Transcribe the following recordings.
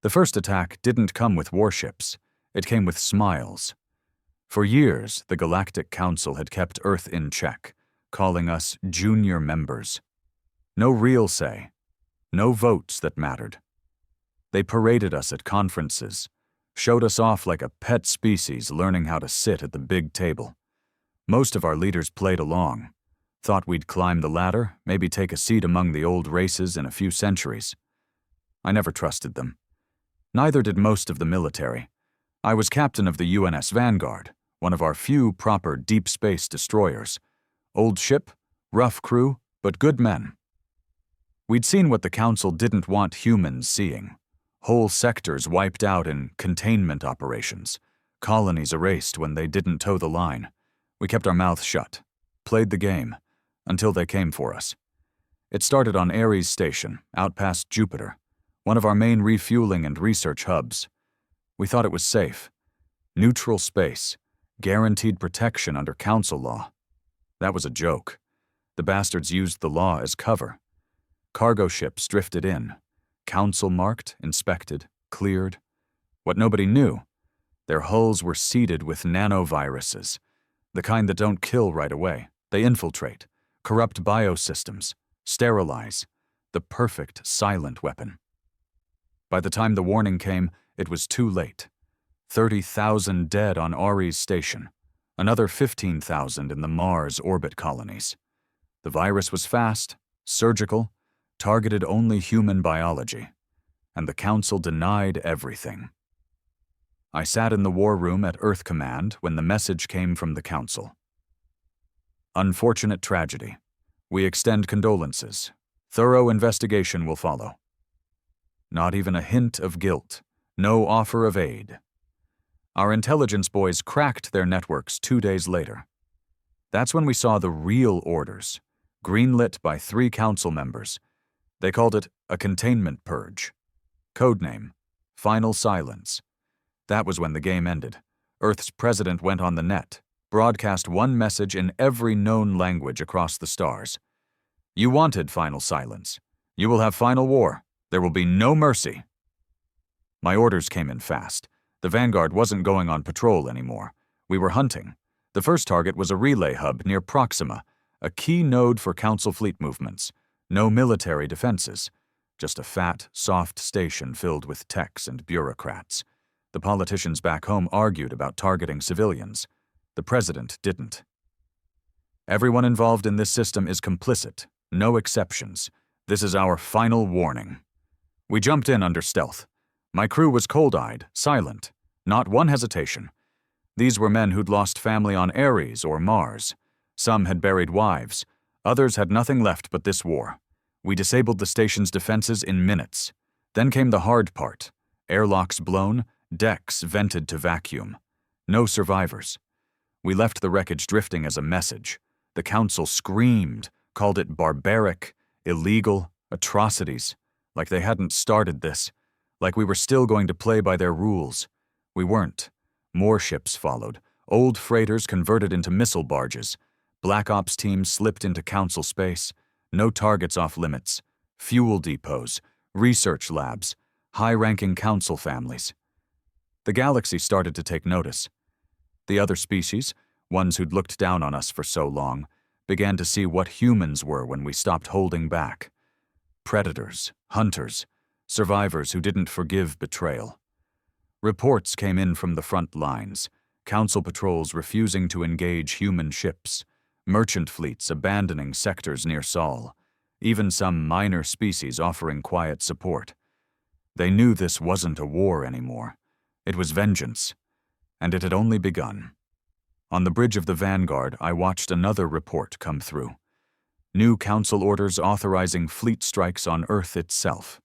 The first attack didn't come with warships. It came with smiles. For years, the Galactic Council had kept Earth in check, calling us junior members. No real say. No votes that mattered. They paraded us at conferences, showed us off like a pet species learning how to sit at the big table. Most of our leaders played along, thought we'd climb the ladder, maybe take a seat among the old races in a few centuries. I never trusted them. Neither did most of the military. I was captain of the UNS Vanguard, one of our few proper deep space destroyers. Old ship, rough crew, but good men. We'd seen what the Council didn't want humans seeing. Whole sectors wiped out in containment operations. Colonies erased when they didn't toe the line. We kept our mouths shut, played the game, until they came for us. It started on Ares Station, out past Jupiter, one of our main refueling and research hubs. We thought it was safe. Neutral space, guaranteed protection under Council law. That was a joke. The bastards used the law as cover. Cargo ships drifted in. Council marked, inspected, cleared. What nobody knew, their hulls were seeded with nanoviruses, the kind that don't kill right away. They infiltrate, corrupt biosystems, sterilize, the perfect silent weapon. By the time the warning came, it was too late. 30,000 dead on Ares Station, another 15,000 in the Mars orbit colonies. The virus was fast, surgical, targeted only human biology, and the Council denied everything. I sat in the war room at Earth Command when the message came from the Council. Unfortunate tragedy. We extend condolences. Thorough investigation will follow. Not even a hint of guilt. No offer of aid. Our intelligence boys cracked their networks 2 days later. That's when we saw the real orders, greenlit by 3 Council members. They called it a containment purge. Codename, Final Silence. That was when the game ended. Earth's president went on the net, broadcast one message in every known language across the stars. You wanted final silence. You will have final war. There will be no mercy. My orders came in fast. The Vanguard wasn't going on patrol anymore. We were hunting. The first target was a relay hub near Proxima, a key node for Council fleet movements. No military defenses, just a fat, soft station filled with techs and bureaucrats. The politicians back home argued about targeting civilians. The president didn't. Everyone involved in this system is complicit, no exceptions. This is our final warning. We jumped in under stealth. My crew was cold-eyed, silent, not one hesitation. These were men who'd lost family on Ares or Mars. Some had buried wives. Others had nothing left but this war. We disabled the station's defenses in minutes. Then came the hard part. Airlocks blown, decks vented to vacuum. No survivors. We left the wreckage drifting as a message. The Council screamed, called it barbaric, illegal, atrocities, like they hadn't started this, like we were still going to play by their rules. We weren't. More ships followed. Old freighters converted into missile barges. Black Ops teams slipped into Council space. No targets off limits. Fuel depots, research labs, high-ranking Council families. The galaxy started to take notice. The other species, ones who'd looked down on us for so long, began to see what humans were when we stopped holding back. Predators, hunters, survivors who didn't forgive betrayal. Reports came in from the front lines, Council patrols refusing to engage human ships, merchant fleets abandoning sectors near Sol, even some minor species offering quiet support. They knew this wasn't a war anymore. It was vengeance, and it had only begun. On the bridge of the Vanguard, I watched another report come through. New Council orders authorizing fleet strikes on Earth itself.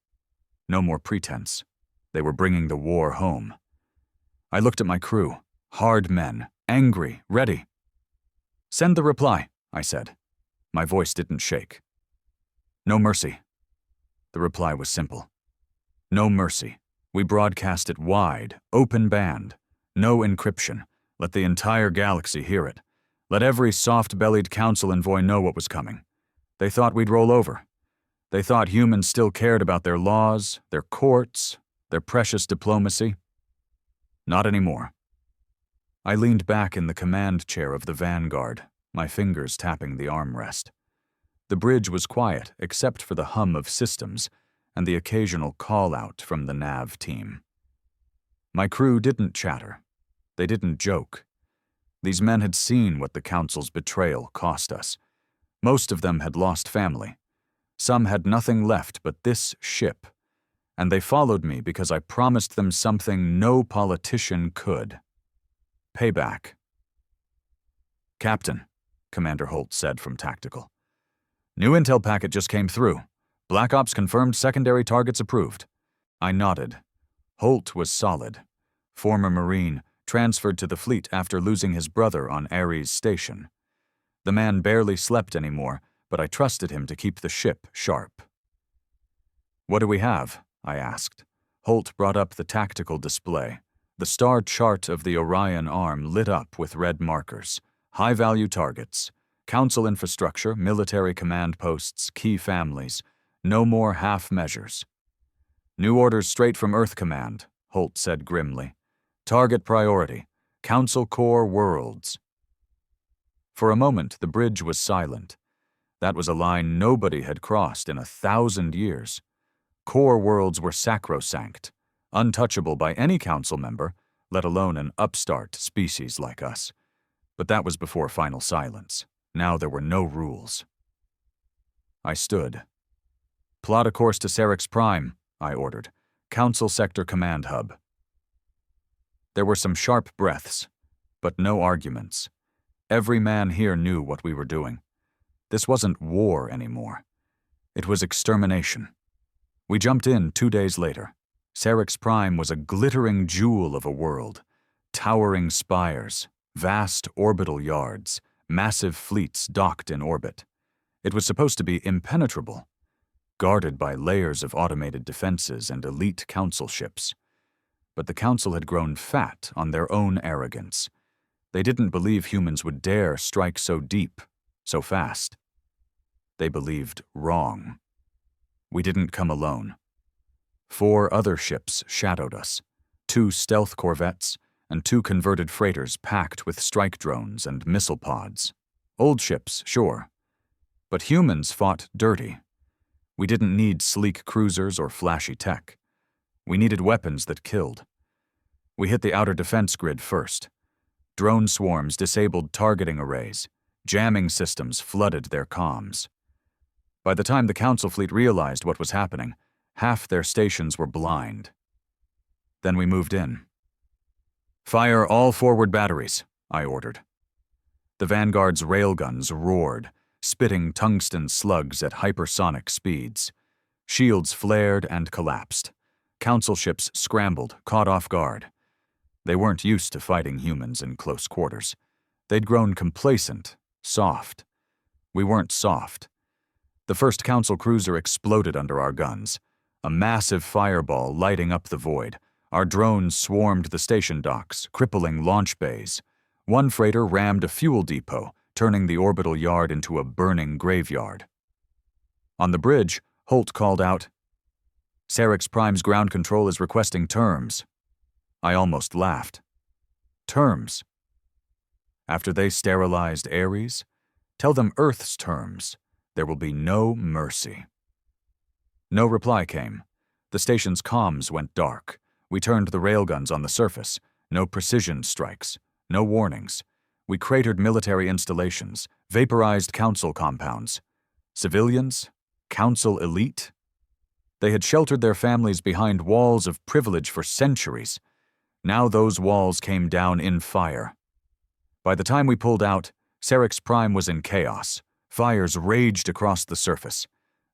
No more pretense. They were bringing the war home. I looked at my crew, hard men, angry, ready. "Send the reply," I said. My voice didn't shake. "No mercy." The reply was simple. No mercy. We broadcast it wide, open band. No encryption. Let the entire galaxy hear it. Let every soft-bellied Council envoy know what was coming. They thought we'd roll over. They thought humans still cared about their laws, their courts, Their precious diplomacy? Not anymore. I leaned back in the command chair of the Vanguard, my fingers tapping the armrest. The bridge was quiet except for the hum of systems and the occasional call-out from the nav team. My crew didn't chatter. They didn't joke. These men had seen what the Council's betrayal cost us. Most of them had lost family. Some had nothing left but this ship, and they followed me because I promised them something no politician could. Payback. "Captain," Commander Holt said from Tactical. "New intel packet just came through. Black Ops confirmed, secondary targets approved." I nodded. Holt was solid. Former Marine, transferred to the fleet after losing his brother on Ares Station. The man barely slept anymore, but I trusted him to keep the ship sharp. "What do we have?" I asked. Holt brought up the tactical display. The star chart of the Orion arm lit up with red markers. High-value targets. Council infrastructure, military command posts, key families. No more half measures. "New orders straight from Earth Command," Holt said grimly. "Target priority. Council core worlds." For a moment, the bridge was silent. That was a line nobody had crossed in 1,000 years. Core worlds were sacrosanct, untouchable by any council member, let alone an upstart species like us. But that was before final silence. Now there were no rules. I stood. "Plot a course to Serak's Prime," I ordered. "Council Sector Command Hub." There were some sharp breaths, but no arguments. Every man here knew what we were doing. This wasn't war anymore. It was extermination. We jumped in 2 days later. Serak's Prime was a glittering jewel of a world. Towering spires, vast orbital yards, massive fleets docked in orbit. It was supposed to be impenetrable, guarded by layers of automated defenses and elite council ships. But the council had grown fat on their own arrogance. They didn't believe humans would dare strike so deep, so fast. They believed wrong. We didn't come alone. 4 other ships shadowed us, 2 stealth corvettes and 2 converted freighters packed with strike drones and missile pods. Old ships, sure. But humans fought dirty. We didn't need sleek cruisers or flashy tech. We needed weapons that killed. We hit the outer defense grid first. Drone swarms disabled targeting arrays. Jamming systems flooded their comms. By the time the Council fleet realized what was happening, half their stations were blind. Then we moved in. "Fire all forward batteries," I ordered. The Vanguard's railguns roared, spitting tungsten slugs at hypersonic speeds. Shields flared and collapsed. Council ships scrambled, caught off guard. They weren't used to fighting humans in close quarters. They'd grown complacent, soft. We weren't soft. The first Council cruiser exploded under our guns, a massive fireball lighting up the void. Our drones swarmed the station docks, crippling launch bays. One freighter rammed a fuel depot, turning the orbital yard into a burning graveyard. On the bridge, Holt called out, "Serak's Prime's ground control is requesting terms." I almost laughed. Terms? After they sterilized Ares? Tell them Earth's terms. There will be no mercy. No reply came. The station's comms went dark. We turned the railguns on the surface. No precision strikes. No warnings. We cratered military installations, vaporized council compounds. Civilians? Council elite? They had sheltered their families behind walls of privilege for centuries. Now those walls came down in fire. By the time we pulled out, Serak's Prime was in chaos. Fires raged across the surface.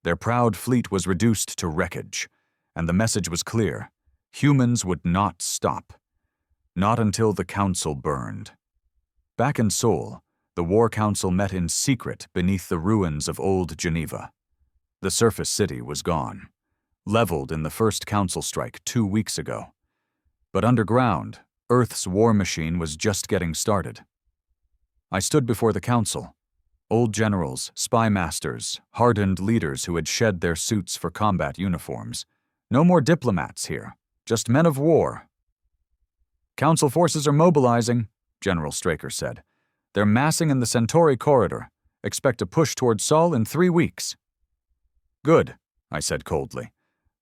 Their proud fleet was reduced to wreckage, and the message was clear. Humans would not stop. Not until the Council burned. Back in Seoul, the War Council met in secret beneath the ruins of Old Geneva. The surface city was gone, leveled in the first Council strike 2 weeks ago. But underground, Earth's war machine was just getting started. I stood before the Council. Old generals, spy masters, hardened leaders who had shed their suits for combat uniforms. No more diplomats here. Just men of war. Council forces are mobilizing, General Straker said. They're massing in the Centauri corridor. Expect a push toward Sol in 3 weeks. Good, I said coldly.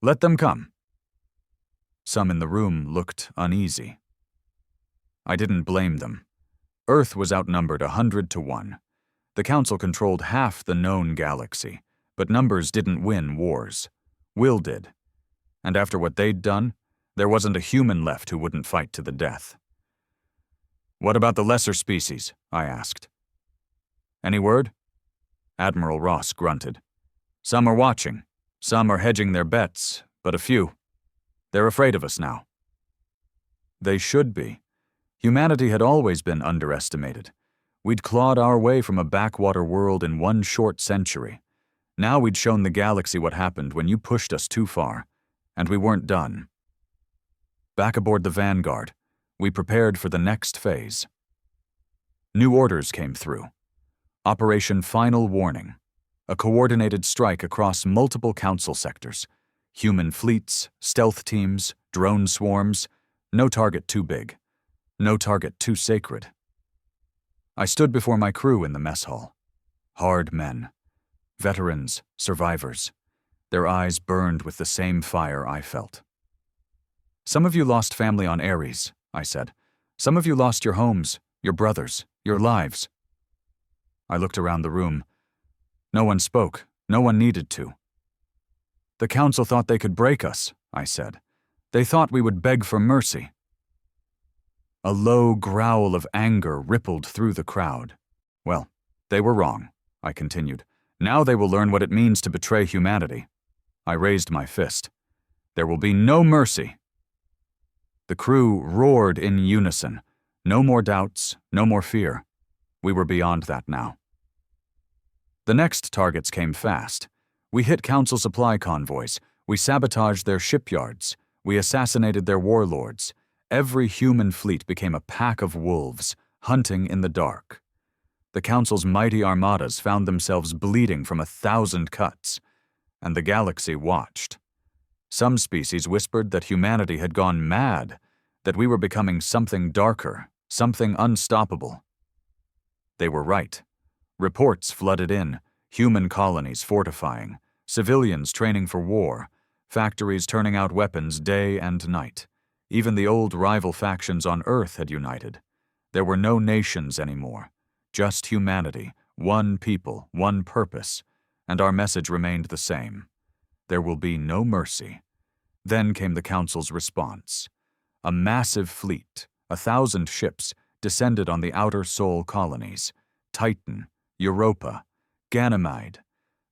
Let them come. Some in the room looked uneasy. I didn't blame them. Earth was outnumbered 100 to 1. The Council controlled half the known galaxy, but numbers didn't win wars. Will did. And after what they'd done, there wasn't a human left who wouldn't fight to the death. What about the lesser species? I asked. Any word? Admiral Ross grunted. Some are watching. Some are hedging their bets, but a few. They're afraid of us now. They should be. Humanity had always been underestimated. We'd clawed our way from a backwater world in 1 short century. Now we'd shown the galaxy what happened when you pushed us too far, and we weren't done. Back aboard the Vanguard, we prepared for the next phase. New orders came through. Operation Final Warning, a coordinated strike across multiple Council sectors. Human fleets, stealth teams, drone swarms, no target too big, no target too sacred. I stood before my crew in the mess hall. Hard men. Veterans, survivors. Their eyes burned with the same fire I felt. Some of you lost family on Ares, I said. Some of you lost your homes, your brothers, your lives. I looked around the room. No one spoke. No one needed to. The Council thought they could break us, I said. They thought we would beg for mercy. A low growl of anger rippled through the crowd. Well, they were wrong, I continued. Now they will learn what it means to betray humanity. I raised my fist. There will be no mercy. The crew roared in unison. No more doubts, no more fear. We were beyond that now. The next targets came fast. We hit Council supply convoys. We sabotaged their shipyards. We assassinated their warlords. Every human fleet became a pack of wolves, hunting in the dark. The Council's mighty armadas found themselves bleeding from 1,000 cuts, and the galaxy watched. Some species whispered that humanity had gone mad, that we were becoming something darker, something unstoppable. They were right. Reports flooded in, human colonies fortifying, civilians training for war, factories turning out weapons day and night. Even the old rival factions on Earth had united. There were no nations anymore, just humanity, one people, one purpose, and our message remained the same. There will be no mercy. Then came the Council's response. A massive fleet, 1,000 ships, descended on the outer Sol colonies. Titan, Europa, Ganymede.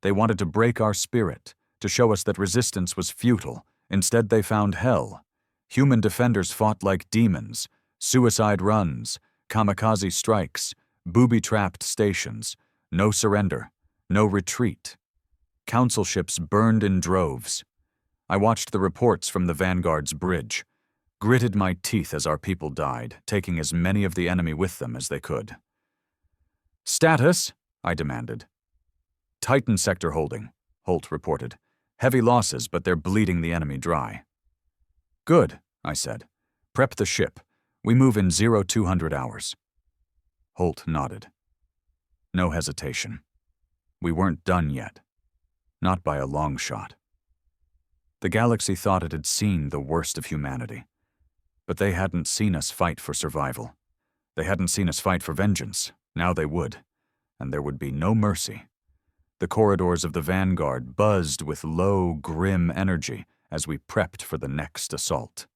They wanted to break our spirit, to show us that resistance was futile. Instead they found hell. Human defenders fought like demons, suicide runs, kamikaze strikes, booby-trapped stations, no surrender, no retreat. Council ships burned in droves. I watched the reports from the Vanguard's bridge, gritted my teeth as our people died, taking as many of the enemy with them as they could. Status, I demanded. Titan sector holding, Holt reported. Heavy losses, but they're bleeding the enemy dry. Good, I said. Prep the ship. We move in 0200 hours. Holt nodded. No hesitation. We weren't done yet. Not by a long shot. The galaxy thought it had seen the worst of humanity. But they hadn't seen us fight for survival. They hadn't seen us fight for vengeance. Now they would. And there would be no mercy. The corridors of the Vanguard buzzed with low, grim energy as we prepped for the next assault.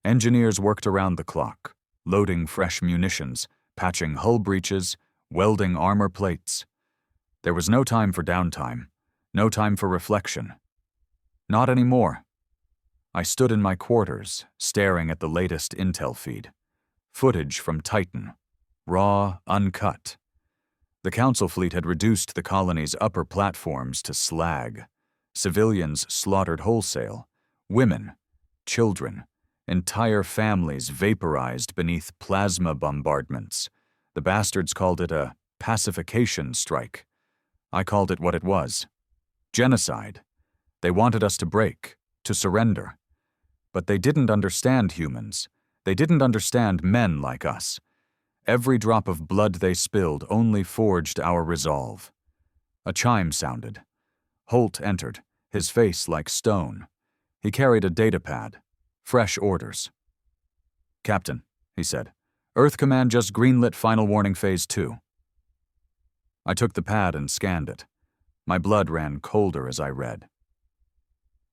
Engineers worked around the clock, loading fresh munitions, patching hull breaches, welding armor plates. There was no time for downtime, no time for reflection. Not anymore. I stood in my quarters, staring at the latest intel feed. Footage from Titan. Raw, uncut. The Council fleet had reduced the colony's upper platforms to slag. Civilians slaughtered wholesale. Women, children, entire families vaporized beneath plasma bombardments. The bastards called it a pacification strike. I called it what it was. Genocide. They wanted us to break, to surrender. But they didn't understand humans. They didn't understand men like us. Every drop of blood they spilled only forged our resolve. A chime sounded. Holt entered, his face like stone. He carried a datapad. Fresh orders. "Captain," he said, "Earth Command just greenlit Final Warning Phase 2. I took the pad and scanned it. My blood ran colder as I read.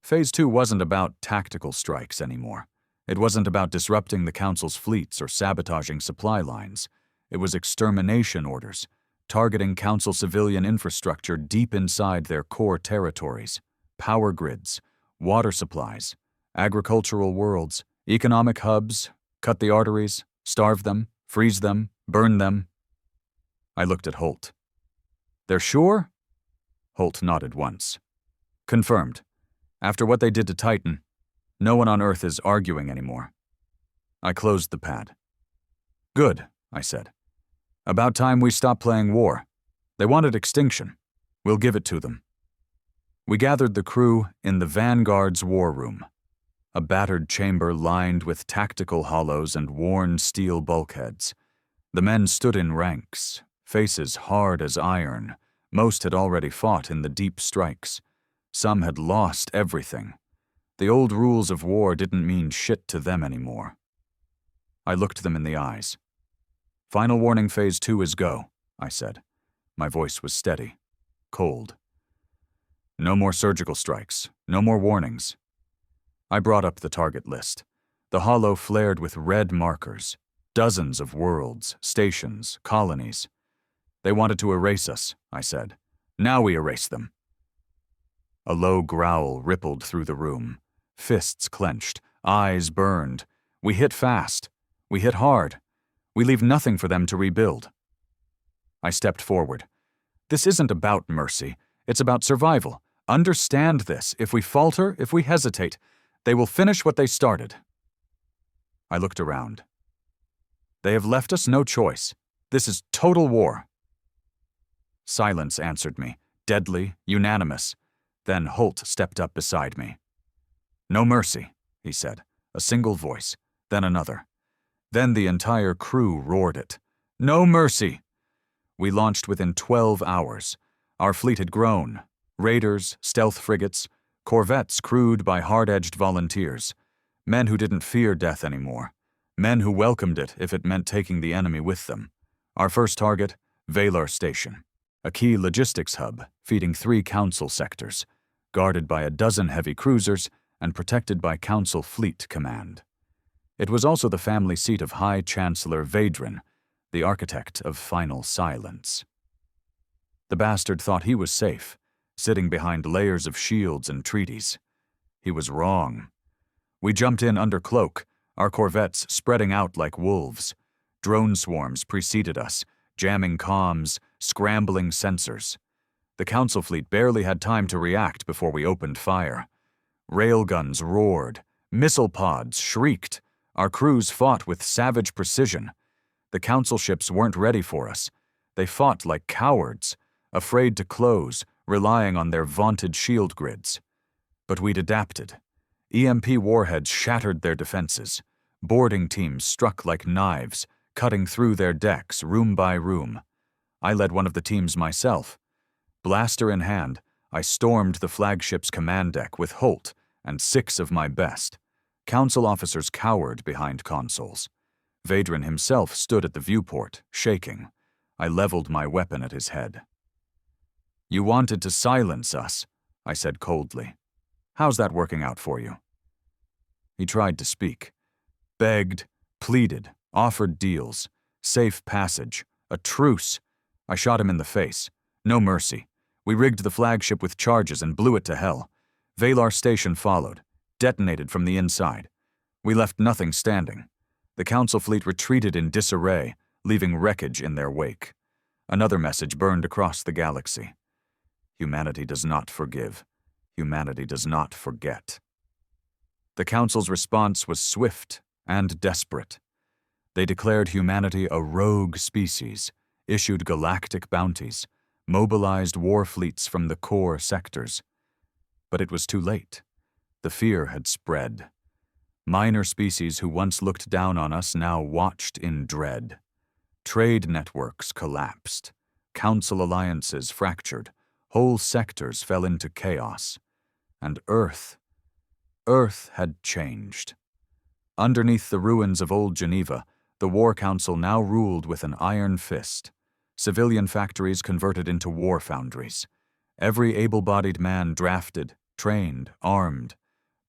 Phase 2 wasn't about tactical strikes anymore. It wasn't about disrupting the Council's fleets or sabotaging supply lines. It was extermination orders, targeting Council civilian infrastructure deep inside their core territories, power grids, water supplies, agricultural worlds, economic hubs, cut the arteries, starve them, freeze them, burn them. I looked at Holt. "They're sure?" Holt nodded once. "Confirmed. After what they did to Titan, no one on Earth is arguing anymore." I closed the pad. "Good," I said. "About time we stopped playing war. They wanted extinction. We'll give it to them." We gathered the crew in the Vanguard's war room, a battered chamber lined with tactical hollows and worn steel bulkheads. The men stood in ranks, faces hard as iron. Most had already fought in the deep strikes. Some had lost everything. The old rules of war didn't mean shit to them anymore. I looked them in the eyes. "Final Warning Phase 2 is go," I said. My voice was steady, cold. "No more surgical strikes, no more warnings." I brought up the target list. The hollow flared with red markers. Dozens of worlds, stations, colonies. "They wanted to erase us," I said. "Now we erase them." A low growl rippled through the room. Fists clenched, eyes burned. We hit fast. We hit hard. We leave nothing for them to rebuild. I stepped forward. "This isn't about mercy. It's about survival. Understand this. If we falter, if we hesitate, they will finish what they started." I looked around. "They have left us no choice. This is total war." Silence answered me, deadly, unanimous. Then Holt stepped up beside me. "No mercy," he said, a single voice, then another. Then the entire crew roared it. "No mercy!" We launched within 12 hours. Our fleet had grown. Raiders, stealth frigates, corvettes crewed by hard-edged volunteers. Men who didn't fear death anymore. Men who welcomed it if it meant taking the enemy with them. Our first target, Valar Station, a key logistics hub feeding 3 Council sectors, guarded by a dozen heavy cruisers and protected by Council Fleet Command. It was also the family seat of High Chancellor Vedran, the architect of final silence. The bastard thought he was safe, sitting behind layers of shields and treaties. He was wrong. We jumped in under cloak, our corvettes spreading out like wolves. Drone swarms preceded us, jamming comms, scrambling sensors. The Council fleet barely had time to react before we opened fire. Railguns roared, missile pods shrieked. Our crews fought with savage precision. The Council ships weren't ready for us. They fought like cowards, afraid to close, relying on their vaunted shield grids. But we'd adapted. EMP warheads shattered their defenses. Boarding teams struck like knives, cutting through their decks room by room. I led one of the teams myself. Blaster in hand, I stormed the flagship's command deck with Holt and 6 of my best. Council officers cowered behind consoles. Vedran himself stood at the viewport, shaking. I leveled my weapon at his head. "You wanted to silence us," I said coldly. "How's that working out for you?" He tried to speak. Begged, pleaded, offered deals, safe passage, a truce. I shot him in the face. No mercy. We rigged the flagship with charges and blew it to hell. Valar Station followed, detonated from the inside. We left nothing standing. The Council fleet retreated in disarray, leaving wreckage in their wake. Another message burned across the galaxy. Humanity does not forgive. Humanity does not forget. The Council's response was swift and desperate. They declared humanity a rogue species, issued galactic bounties, mobilized war fleets from the core sectors. But it was too late. The fear had spread. Minor species who once looked down on us now watched in dread. Trade networks collapsed. Council alliances fractured. Whole sectors fell into chaos. And Earth had changed. Underneath the ruins of old Geneva, the War Council now ruled with an iron fist. Civilian factories converted into war foundries. Every able-bodied man drafted, trained, armed.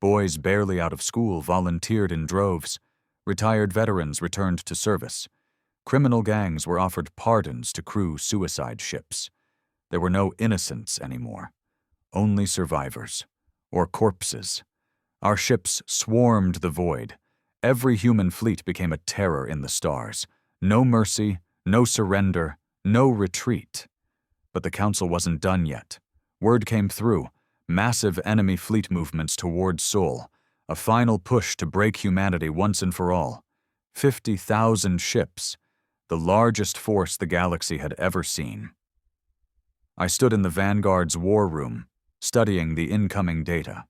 Boys barely out of school volunteered in droves. Retired veterans returned to service. Criminal gangs were offered pardons to crew suicide ships. There were no innocents anymore. Only survivors. Or corpses. Our ships swarmed the void. Every human fleet became a terror in the stars. No mercy, no surrender, no retreat. But the Council wasn't done yet. Word came through. Massive enemy fleet movements toward Sol. A final push to break humanity once and for all. 50,000 ships. The largest force the galaxy had ever seen. I stood in the Vanguard's war room, studying the incoming data.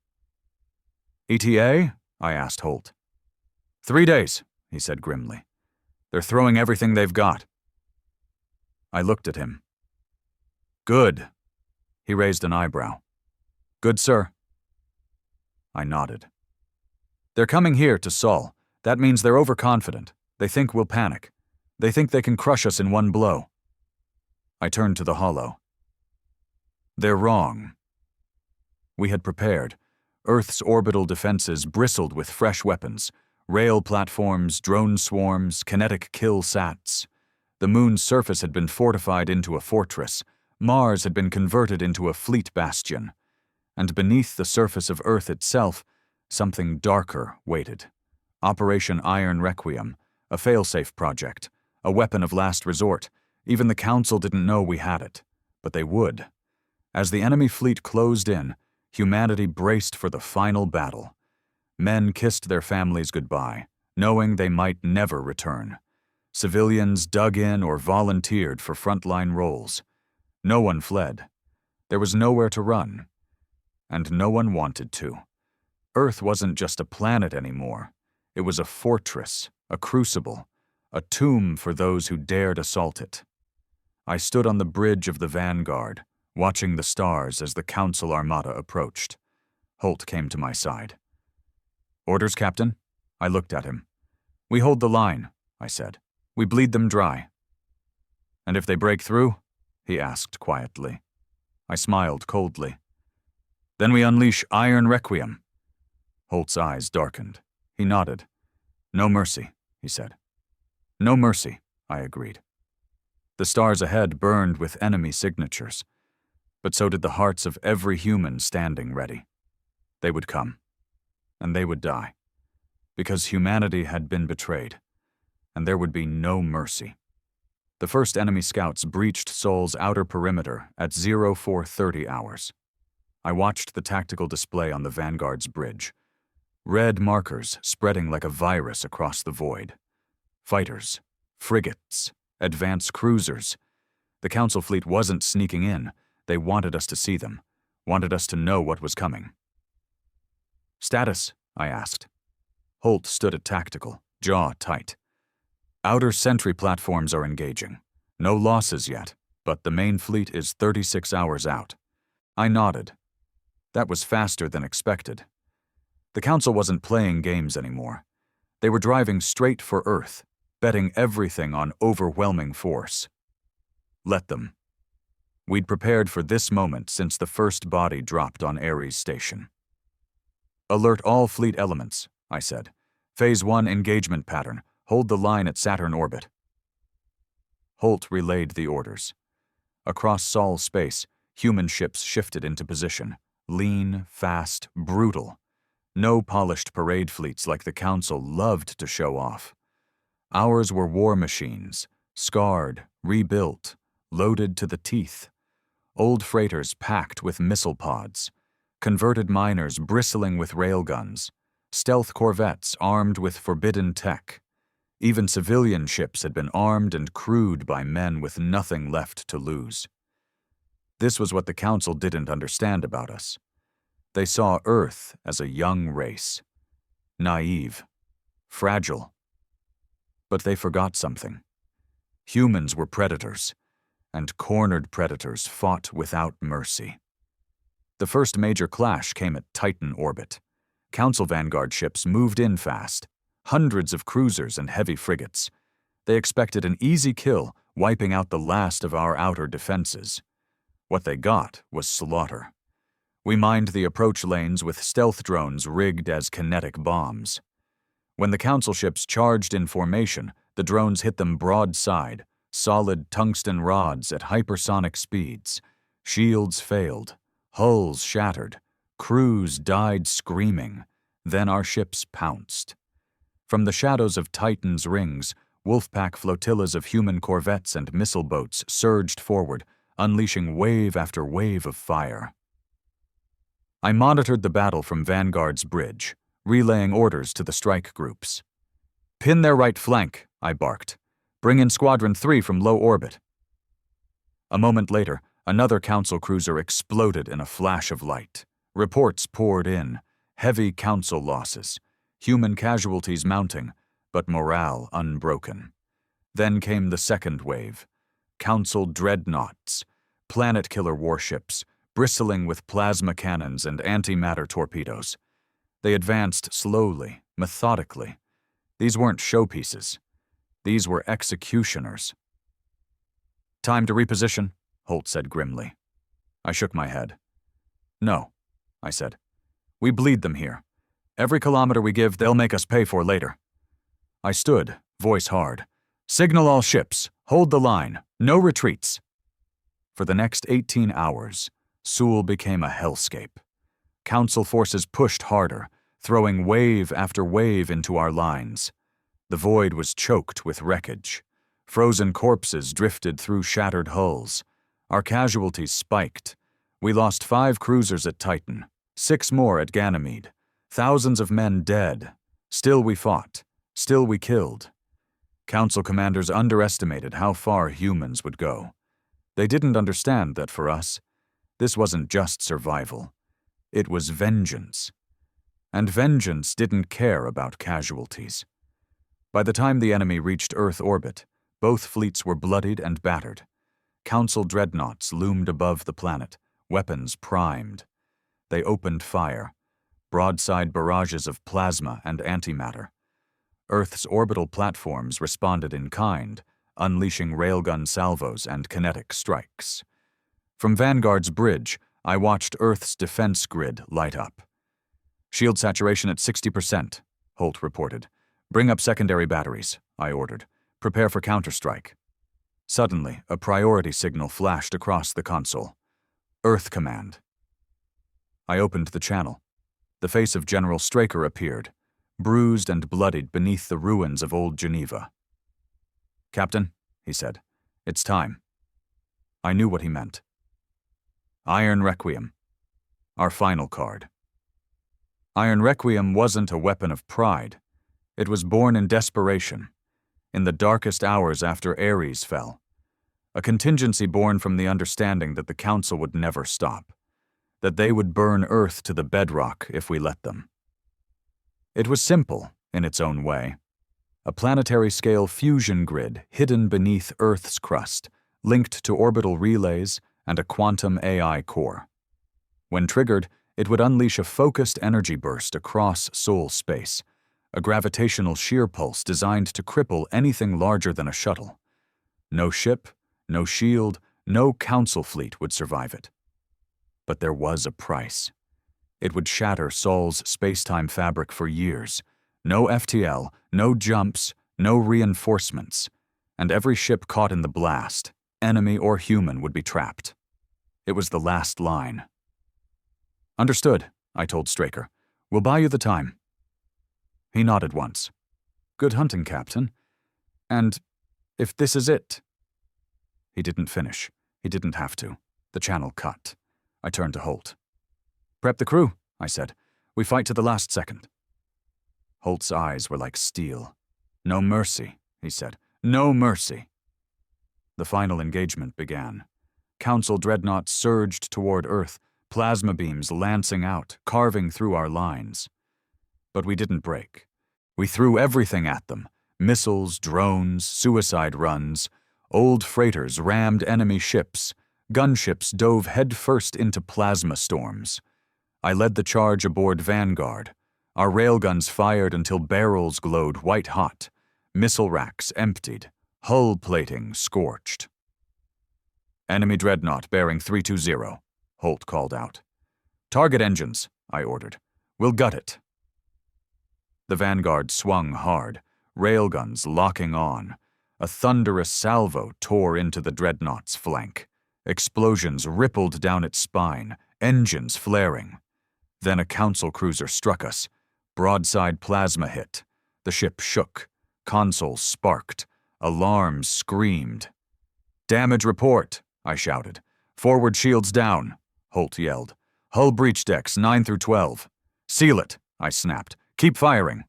ETA? I asked Holt. 3 days, he said grimly. They're throwing everything they've got. I looked at him. Good. He raised an eyebrow. Good, sir. I nodded. They're coming here to Sol. That means they're overconfident. They think we'll panic. They think they can crush us in one blow. I turned to the holo. They're wrong. We had prepared. Earth's orbital defenses bristled with fresh weapons. Rail platforms, drone swarms, kinetic kill sats. The moon's surface had been fortified into a fortress. Mars had been converted into a fleet bastion. And beneath the surface of Earth itself, something darker waited. Operation Iron Requiem, a failsafe project, a weapon of last resort. Even the Council didn't know we had it, but they would. As the enemy fleet closed in, humanity braced for the final battle. Men kissed their families goodbye, knowing they might never return. Civilians dug in or volunteered for frontline roles. No one fled. There was nowhere to run. And no one wanted to. Earth wasn't just a planet anymore. It was a fortress, a crucible, a tomb for those who dared assault it. I stood on the bridge of the Vanguard, watching the stars as the Council Armada approached. Holt came to my side. Orders, Captain? I looked at him. We hold the line, I said. We bleed them dry. And if they break through? He asked quietly. I smiled coldly. Then we unleash Iron Requiem. Holt's eyes darkened. He nodded. No mercy, he said. No mercy, I agreed. The stars ahead burned with enemy signatures, but so did the hearts of every human standing ready. They would come, and they would die, because humanity had been betrayed, and there would be no mercy. The first enemy scouts breached Sol's outer perimeter at 0430 hours. I watched the tactical display on the Vanguard's bridge. Red markers spreading like a virus across the void. Fighters, frigates, advanced cruisers. The Council fleet wasn't sneaking in. They wanted us to see them, wanted us to know what was coming. Status, I asked. Holt stood at tactical, jaw tight. Outer sentry platforms are engaging. No losses yet, but the main fleet is 36 hours out. I nodded. That was faster than expected. The Council wasn't playing games anymore. They were driving straight for Earth, betting everything on overwhelming force. Let them. We'd prepared for this moment since the first body dropped on Ares Station. Alert all fleet elements, I said. Phase 1 engagement pattern. Hold the line at Saturn orbit. Holt relayed the orders. Across Sol space, human ships shifted into position. Lean, fast, brutal. No polished parade fleets like the Council loved to show off. Ours were war machines, scarred, rebuilt, loaded to the teeth. Old freighters packed with missile pods. Converted miners bristling with railguns. Stealth corvettes armed with forbidden tech. Even civilian ships had been armed and crewed by men with nothing left to lose. This was what the Council didn't understand about us. They saw Earth as a young race. naive, fragile. But they forgot something. Humans were predators, and cornered predators fought without mercy. The first major clash came at Titan orbit. Council Vanguard ships moved in fast, hundreds of cruisers and heavy frigates. They expected an easy kill, wiping out the last of our outer defenses. What they got was slaughter. We mined the approach lanes with stealth drones rigged as kinetic bombs. When the Council ships charged in formation, the drones hit them broadside, solid tungsten rods at hypersonic speeds. Shields failed, hulls shattered, crews died screaming. Then our ships pounced. From the shadows of Titan's rings, wolfpack flotillas of human corvettes and missile boats surged forward, unleashing wave after wave of fire. I monitored the battle from Vanguard's bridge, relaying orders to the strike groups. "Pin their right flank," I barked. "Bring in Squadron 3 from low orbit." A moment later, another Council cruiser exploded in a flash of light. Reports poured in, heavy Council losses, human casualties mounting, but morale unbroken. Then came the second wave. Council dreadnoughts, planet-killer warships, bristling with plasma cannons and antimatter torpedoes. They advanced slowly, methodically. These weren't showpieces. These were executioners. "Time to reposition," Holt said grimly. I shook my head. "No," I said. "We bleed them here. Every kilometer we give, they'll make us pay for later." I stood, voice hard. "Signal all ships. Hold the line. No retreats." For the next 18 hours, Sul became a hellscape. Council forces pushed harder, throwing wave after wave into our lines. The void was choked with wreckage. Frozen corpses drifted through shattered hulls. Our casualties spiked. We lost 5 cruisers at Titan, 6 more at Ganymede. Thousands of men dead. Still we fought. Still we killed. Council commanders underestimated how far humans would go. They didn't understand that for us, this wasn't just survival. It was vengeance. And vengeance didn't care about casualties. By the time the enemy reached Earth orbit, both fleets were bloodied and battered. Council dreadnoughts loomed above the planet, weapons primed. They opened fire, broadside barrages of plasma and antimatter. Earth's orbital platforms responded in kind, unleashing railgun salvos and kinetic strikes. From Vanguard's bridge, I watched Earth's defense grid light up. "Shield saturation at 60%, Holt reported. "Bring up secondary batteries," I ordered. "Prepare for counterstrike." Suddenly, a priority signal flashed across the console. "Earth Command." I opened the channel. The face of General Straker appeared, bruised and bloodied beneath the ruins of old Geneva. "Captain," he said, "it's time." I knew what he meant. Iron Requiem. Our final card. Iron Requiem wasn't a weapon of pride. It was born in desperation, in the darkest hours after Ares fell. A contingency born from the understanding that the Council would never stop, that they would burn Earth to the bedrock if we let them. It was simple, in its own way. A planetary-scale fusion grid hidden beneath Earth's crust, linked to orbital relays and a quantum AI core. When triggered, it would unleash a focused energy burst across Sol space, a gravitational shear pulse designed to cripple anything larger than a shuttle. No ship, no shield, no Council fleet would survive it. But there was a price. It would shatter Sol's space-time fabric for years. No FTL, no jumps, no reinforcements. And every ship caught in the blast, enemy or human, would be trapped. It was the last line. "Understood," I told Straker. "We'll buy you the time." He nodded once. "Good hunting, Captain. And if this is it—" He didn't finish. He didn't have to. The channel cut. I turned to Holt. "Prep the crew," I said. "We fight to the last second." Holt's eyes were like steel. "No mercy," he said. "No mercy." The final engagement began. Council dreadnoughts surged toward Earth, plasma beams lancing out, carving through our lines. But we didn't break. We threw everything at them: missiles, drones, suicide runs. Old freighters rammed enemy ships. Gunships dove headfirst into plasma storms. I led the charge aboard Vanguard. Our railguns fired until barrels glowed white-hot. Missile racks emptied. Hull plating scorched. "Enemy dreadnought bearing 320, Holt called out. "Target engines," I ordered. "We'll gut it." The Vanguard swung hard, railguns locking on. A thunderous salvo tore into the dreadnought's flank. Explosions rippled down its spine, engines flaring. Then a council cruiser struck us. Broadside plasma hit. The ship shook. Consoles sparked. Alarms screamed. "Damage report," I shouted. "Forward shields down," Holt yelled. "Hull breach decks 9 through 12. "Seal it," I snapped. "Keep firing."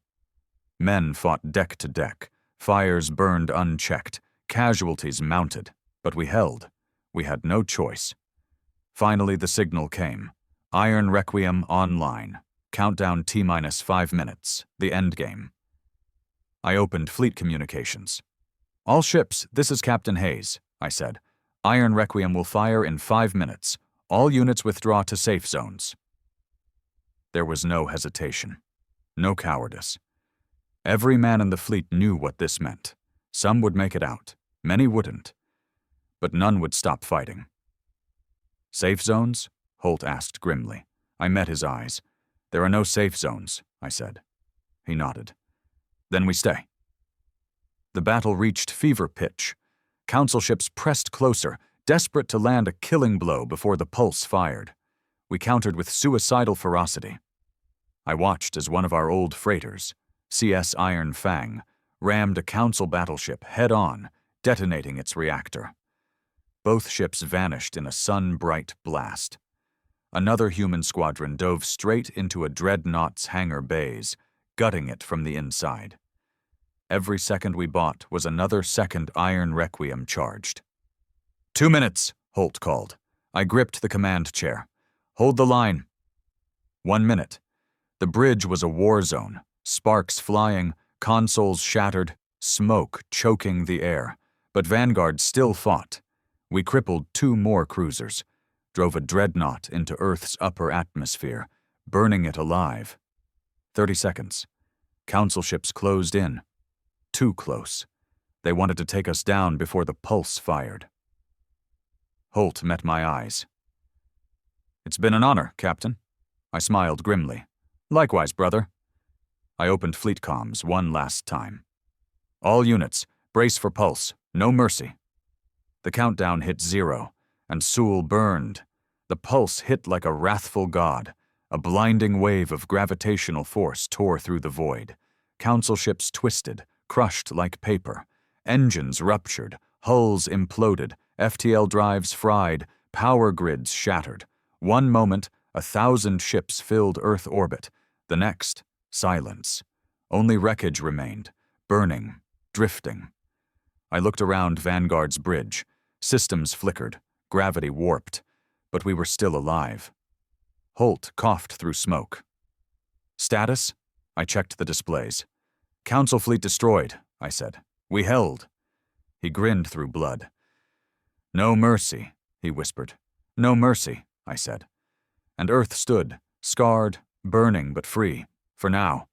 Men fought deck to deck. Fires burned unchecked. Casualties mounted. But we held. We had no choice. Finally, the signal came. Iron Requiem online. Countdown T-minus 5 minutes. The endgame. I opened fleet communications. "All ships, this is Captain Hayes," I said. "Iron Requiem will fire in 5 minutes. All units withdraw to safe zones." There was no hesitation. No cowardice. Every man in the fleet knew what this meant. Some would make it out. Many wouldn't. But none would stop fighting. "Safe zones?" Holt asked grimly. I met his eyes. "There are no safe zones," I said. He nodded. "Then we stay." The battle reached fever pitch. Council ships pressed closer, desperate to land a killing blow before the pulse fired. We countered with suicidal ferocity. I watched as one of our old freighters, CS Iron Fang, rammed a council battleship head-on, detonating its reactor. Both ships vanished in a sun-bright blast. Another human squadron dove straight into a dreadnought's hangar bays, gutting it from the inside. Every second we bought was another second Iron Requiem charged. 2 minutes, Holt called. I gripped the command chair. "Hold the line." 1 minute. The bridge was a war zone, sparks flying, consoles shattered, smoke choking the air. But Vanguard still fought. We crippled 2 more cruisers, drove a dreadnought into Earth's upper atmosphere, burning it alive. 30 seconds. Council ships closed in. Too close. They wanted to take us down before the pulse fired. Holt met my eyes. "It's been an honor, Captain." I smiled grimly. "Likewise, brother." I opened fleet comms one last time. "All units, brace for pulse. No mercy." The countdown hit 0, and Sewell burned. The pulse hit like a wrathful god. A blinding wave of gravitational force tore through the void. Council ships twisted, crushed like paper. Engines ruptured, hulls imploded, FTL drives fried, power grids shattered. One moment, 1,000 ships filled Earth orbit. The next, silence. Only wreckage remained, burning, drifting. I looked around Vanguard's bridge. Systems flickered, gravity warped, but we were still alive. Holt coughed through smoke. "Status?" I checked the displays. "Council fleet destroyed," I said. "We held." He grinned through blood. "No mercy," he whispered. "No mercy," I said. And Earth stood, scarred, burning but free, for now.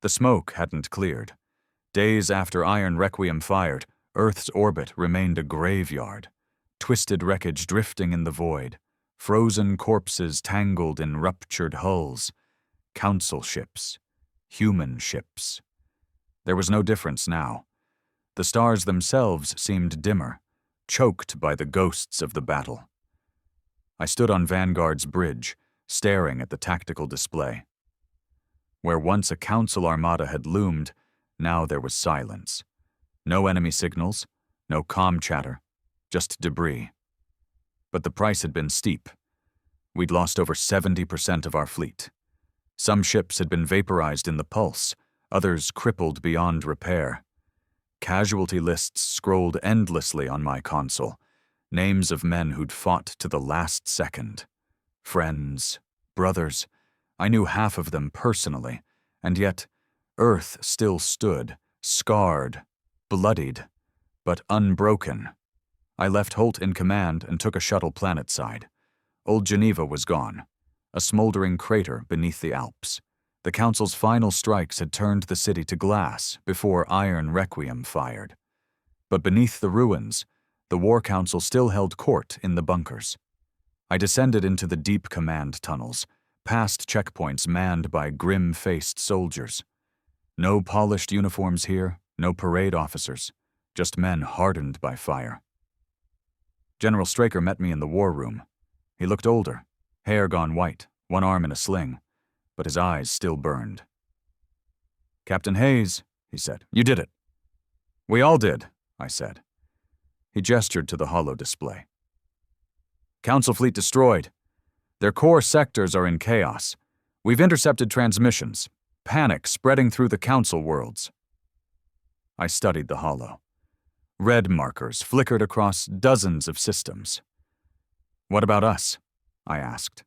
The smoke hadn't cleared. Days after Iron Requiem fired, Earth's orbit remained a graveyard. Twisted wreckage drifting in the void. Frozen corpses tangled in ruptured hulls. Council ships. Human ships. There was no difference now. The stars themselves seemed dimmer, choked by the ghosts of the battle. I stood on Vanguard's bridge, staring at the tactical display. Where once a council armada had loomed, now there was silence. No enemy signals, no comm chatter, just debris. But the price had been steep. We'd lost over 70% of our fleet. Some ships had been vaporized in the pulse, others crippled beyond repair. Casualty lists scrolled endlessly on my console, names of men who'd fought to the last second. Friends, brothers, I knew half of them personally, and yet Earth still stood, scarred, bloodied, but unbroken. I left Holt in command and took a shuttle planetside. Old Geneva was gone, a smoldering crater beneath the Alps. The Council's final strikes had turned the city to glass before Iron Requiem fired. But beneath the ruins, the War Council still held court in the bunkers. I descended into the deep command tunnels, past checkpoints manned by grim-faced soldiers. No polished uniforms here, no parade officers, just men hardened by fire. General Straker met me in the war room. He looked older, hair gone white, one arm in a sling, but his eyes still burned. "Captain Hayes," he said, "you did it." "We all did," I said. He gestured to the holo display. "Council fleet destroyed. Their core sectors are in chaos. We've intercepted transmissions. Panic spreading through the Council worlds." I studied the holo. Red markers flickered across dozens of systems. "What about us?" I asked.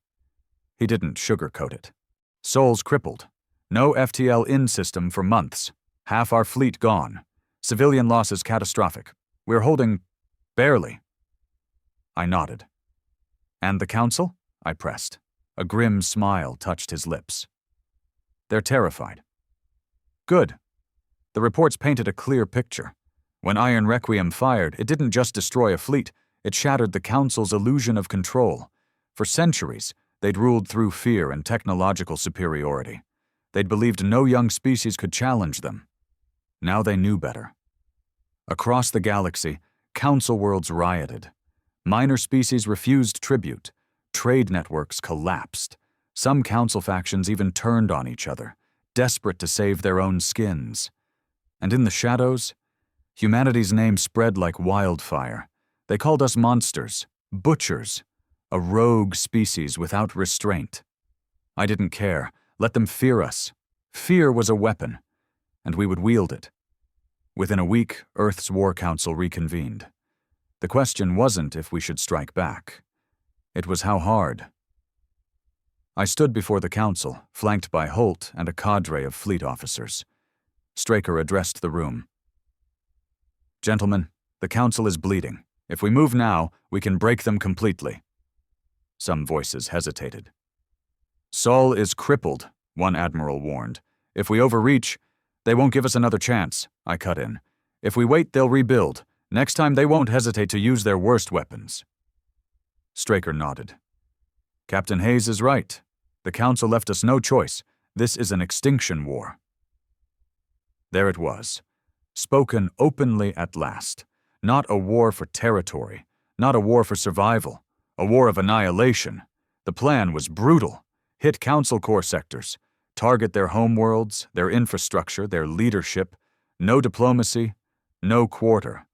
He didn't sugarcoat it. "Sol's crippled. No FTL in system for months. Half our fleet gone. Civilian losses catastrophic. We're holding barely." I nodded. "And the Council?" I pressed. A grim smile touched his lips. "They're terrified." "Good." The reports painted a clear picture. When Iron Requiem fired, it didn't just destroy a fleet, it shattered the Council's illusion of control. For centuries, they'd ruled through fear and technological superiority. They'd believed no young species could challenge them. Now they knew better. Across the galaxy, Council worlds rioted. Minor species refused tribute. Trade networks collapsed. Some Council factions even turned on each other, desperate to save their own skins. And in the shadows, humanity's name spread like wildfire. They called us monsters, butchers, a rogue species without restraint. I didn't care. Let them fear us. Fear was a weapon, and we would wield it. Within a week, Earth's War Council reconvened. The question wasn't if we should strike back. It was how hard. I stood before the Council, flanked by Holt and a cadre of fleet officers. Straker addressed the room. "Gentlemen, the Council is bleeding. If we move now, we can break them completely." Some voices hesitated. "Sol is crippled," one admiral warned. "If we overreach, they won't give us another chance," I cut in. "If we wait, they'll rebuild. Next time, they won't hesitate to use their worst weapons." Straker nodded. "Captain Hayes is right. The Council left us no choice. This is an extinction war." There it was, spoken openly at last. Not a war for territory, not a war for survival, a war of annihilation. The plan was brutal. Hit Council core sectors, target their homeworlds, their infrastructure, their leadership. No diplomacy, no quarter.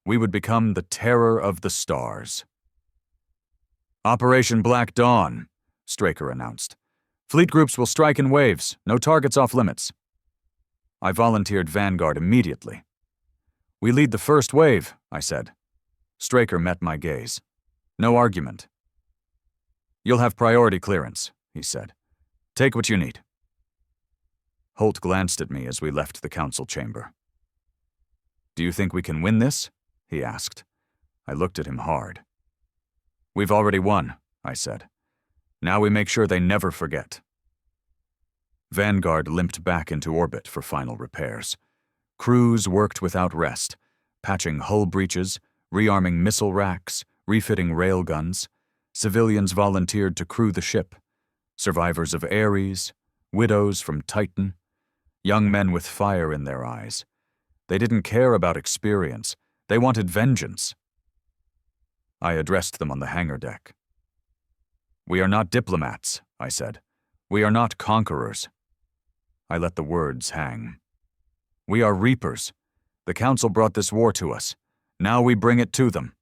We would become the terror of the stars. "Operation Black Dawn," Straker announced. "Fleet groups will strike in waves, no targets off limits." I volunteered Vanguard immediately. "We lead the first wave," I said. Straker met my gaze. No argument. "You'll have priority clearance," he said. "Take what you need." Holt glanced at me as we left the Council chamber. "Do you think we can win this?" he asked. I looked at him hard. "We've already won," I said. "Now we make sure they never forget." Vanguard limped back into orbit for final repairs. Crews worked without rest, patching hull breaches, rearming missile racks, refitting railguns. Civilians volunteered to crew the ship. Survivors of Ares, widows from Titan, young men with fire in their eyes. They didn't care about experience. They wanted vengeance. I addressed them on the hangar deck. "We are not diplomats," I said. "We are not conquerors." I let the words hang. "We are reapers. The Council brought this war to us. Now we bring it to them."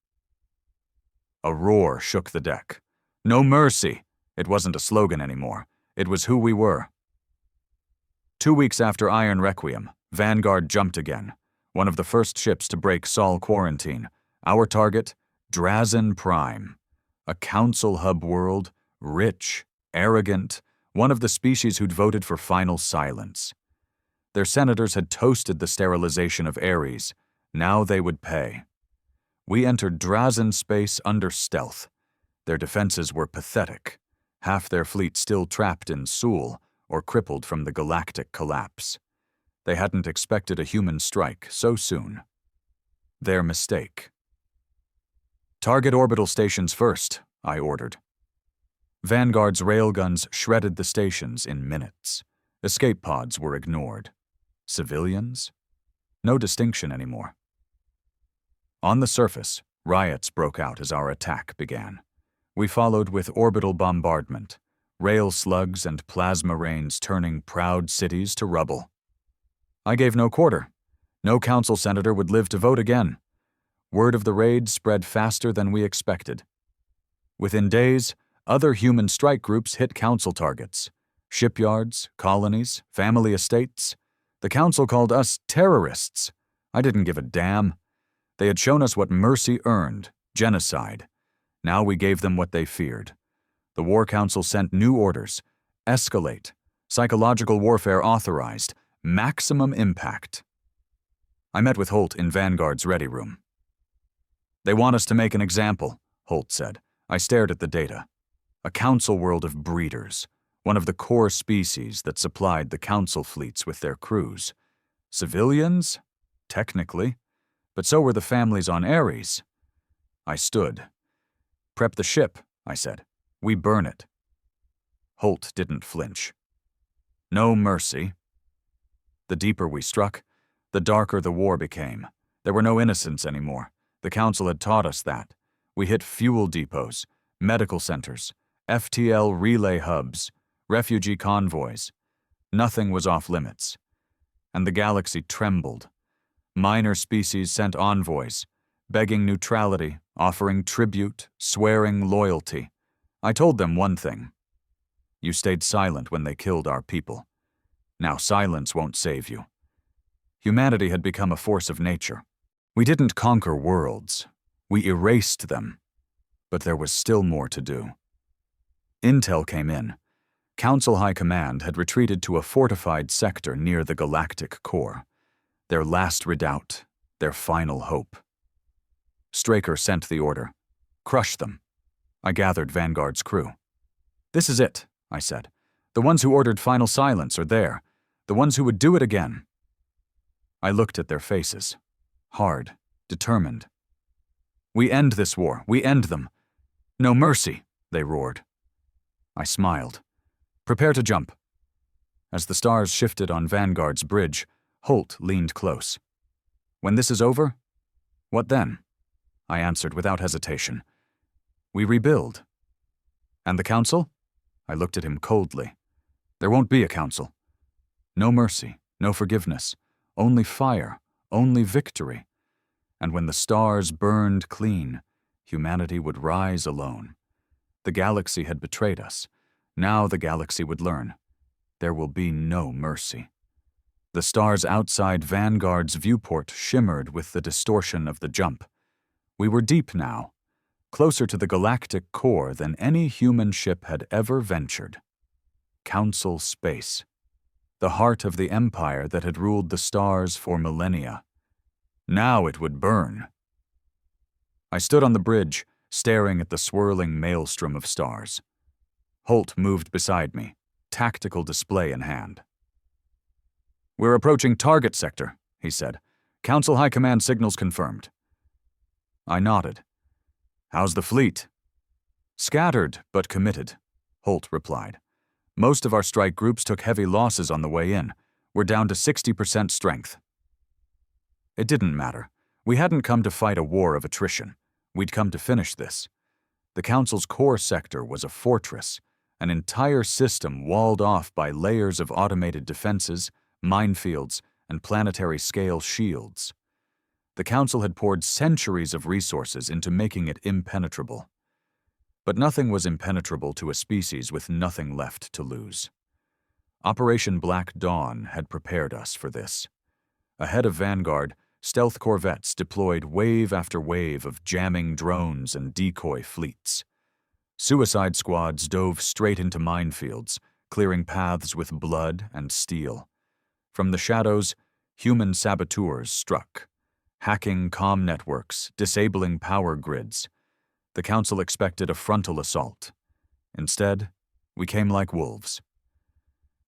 A roar shook the deck. "No mercy!" It wasn't a slogan anymore. It was who we were. 2 weeks after Iron Requiem, Vanguard jumped again, one of the first ships to break Sol quarantine. Our target, Drazen Prime. A Council hub world, rich, arrogant, one of the species who'd voted for final silence. Their senators had toasted the sterilization of Ares. Now they would pay. We entered Drazen space under stealth. Their defenses were pathetic. Half their fleet still trapped in Sul or crippled from the galactic collapse. They hadn't expected a human strike so soon. Their mistake. Target orbital stations first, I ordered. Vanguard's railguns shredded the stations in minutes. Escape pods were ignored. Civilians? No distinction anymore. On the surface, riots broke out as our attack began. We followed with orbital bombardment, rail slugs and plasma rains turning proud cities to rubble. I gave no quarter. No council senator would live to vote again. Word of the raid spread faster than we expected. Within days, other human strike groups hit council targets. Shipyards, colonies, family estates. The council called us terrorists. I didn't give a damn. They had shown us what mercy earned, genocide. Now we gave them what they feared. The War Council sent new orders. Escalate. Psychological warfare authorized. Maximum impact. I met with Holt in Vanguard's ready room. They want us to make an example, Holt said. I stared at the data. A council world of breeders, one of the core species that supplied the council fleets with their crews. Civilians? Technically. But so were the families on Ares. I stood. Prep the ship, I said. We burn it. Holt didn't flinch. No mercy. The deeper we struck, the darker the war became. There were no innocents anymore. The council had taught us that. We hit fuel depots, medical centers, FTL relay hubs, refugee convoys. Nothing was off limits. And the galaxy trembled. Minor species sent envoys, begging neutrality, offering tribute, swearing loyalty. I told them one thing. You stayed silent when they killed our people. Now silence won't save you. Humanity had become a force of nature. We didn't conquer worlds. We erased them. But there was still more to do. Intel came in. Council High Command had retreated to a fortified sector near the galactic core. Their last redoubt, their final hope. Straker sent the order. Crush them. I gathered Vanguard's crew. This is it, I said. The ones who ordered final silence are there. The ones who would do it again. I looked at their faces. Hard, determined. We end this war. We end them. No mercy, they roared. I smiled. Prepare to jump. As the stars shifted on Vanguard's bridge, Holt leaned close. When this is over? What then? I answered without hesitation. We rebuild. And the council? I looked at him coldly. There won't be a council. No mercy, no forgiveness, only fire, only victory. And when the stars burned clean, humanity would rise alone. The galaxy had betrayed us. Now the galaxy would learn. There will be no mercy. The stars outside Vanguard's viewport shimmered with the distortion of the jump. We were deep now, closer to the galactic core than any human ship had ever ventured. Council space. The heart of the empire that had ruled the stars for millennia. Now it would burn. I stood on the bridge, staring at the swirling maelstrom of stars. Holt moved beside me, tactical display in hand. We're approaching target sector, he said. Council High Command signals confirmed. I nodded. How's the fleet? Scattered, but committed, Holt replied. Most of our strike groups took heavy losses on the way in. We're down to 60% strength. It didn't matter. We hadn't come to fight a war of attrition. We'd come to finish this. The Council's core sector was a fortress, an entire system walled off by layers of automated defenses, minefields, and planetary-scale shields. The Council had poured centuries of resources into making it impenetrable. But nothing was impenetrable to a species with nothing left to lose. Operation Black Dawn had prepared us for this. Ahead of Vanguard, stealth corvettes deployed wave after wave of jamming drones and decoy fleets. Suicide squads dove straight into minefields, clearing paths with blood and steel. From the shadows, human saboteurs struck, hacking comm networks, disabling power grids. The Council expected a frontal assault. Instead, we came like wolves.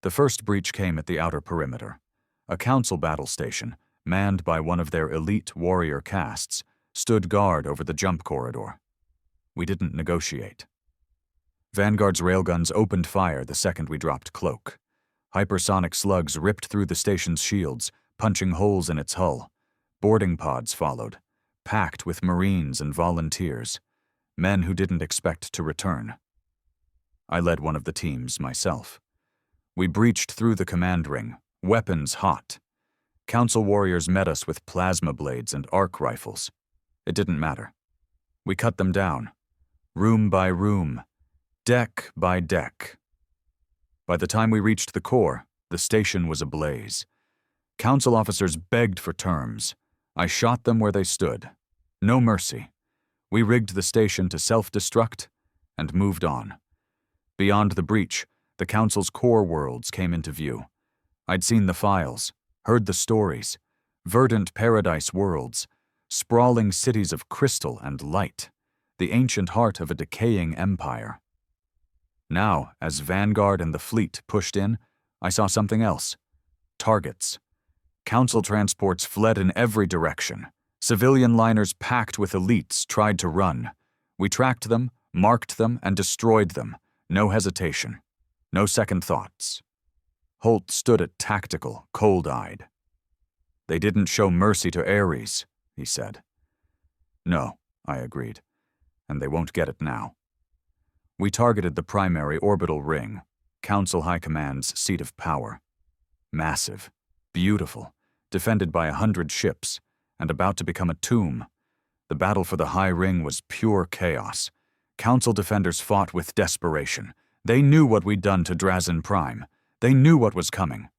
The first breach came at the outer perimeter. A Council battle station, manned by one of their elite warrior castes, stood guard over the jump corridor. We didn't negotiate. Vanguard's railguns opened fire the second we dropped cloak. Hypersonic slugs ripped through the station's shields, punching holes in its hull. Boarding pods followed, packed with Marines and volunteers, men who didn't expect to return. I led one of the teams myself. We breached through the command ring, weapons hot. Council warriors met us with plasma blades and arc rifles. It didn't matter. We cut them down, room by room, deck by deck. By the time we reached the core, the station was ablaze. Council officers begged for terms. I shot them where they stood. No mercy. We rigged the station to self-destruct and moved on. Beyond the breach, the Council's core worlds came into view. I'd seen the files, heard the stories, verdant paradise worlds, sprawling cities of crystal and light, the ancient heart of a decaying empire. Now, as Vanguard and the fleet pushed in, I saw something else. Targets. Council transports fled in every direction. Civilian liners packed with elites tried to run. We tracked them, marked them, and destroyed them. No hesitation. No second thoughts. Holt stood it tactical, cold-eyed. "They didn't show mercy to Ares," he said. "No," I agreed, "and they won't get it now." We targeted the primary orbital ring, Council High Command's seat of power. Massive, beautiful, defended by 100 ships, and about to become a tomb. The battle for the High Ring was pure chaos. Council defenders fought with desperation. They knew what we'd done to Drazen Prime. They knew what was coming.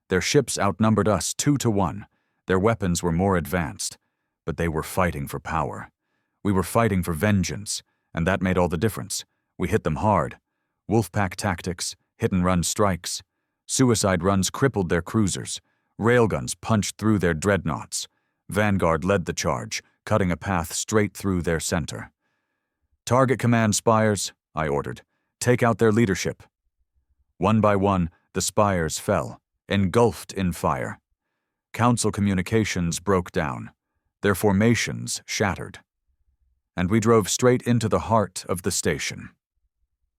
Their ships outnumbered us 2-1. Their weapons were more advanced, but they were fighting for power. We were fighting for vengeance, and that made all the difference. We hit them hard. Wolfpack tactics, hit-and-run strikes. Suicide runs crippled their cruisers. Railguns punched through their dreadnoughts. Vanguard led the charge, cutting a path straight through their center. "Target command spires," I ordered. "Take out their leadership." One by one, the spires fell, engulfed in fire. Council communications broke down. Their formations shattered. And we drove straight into the heart of the station.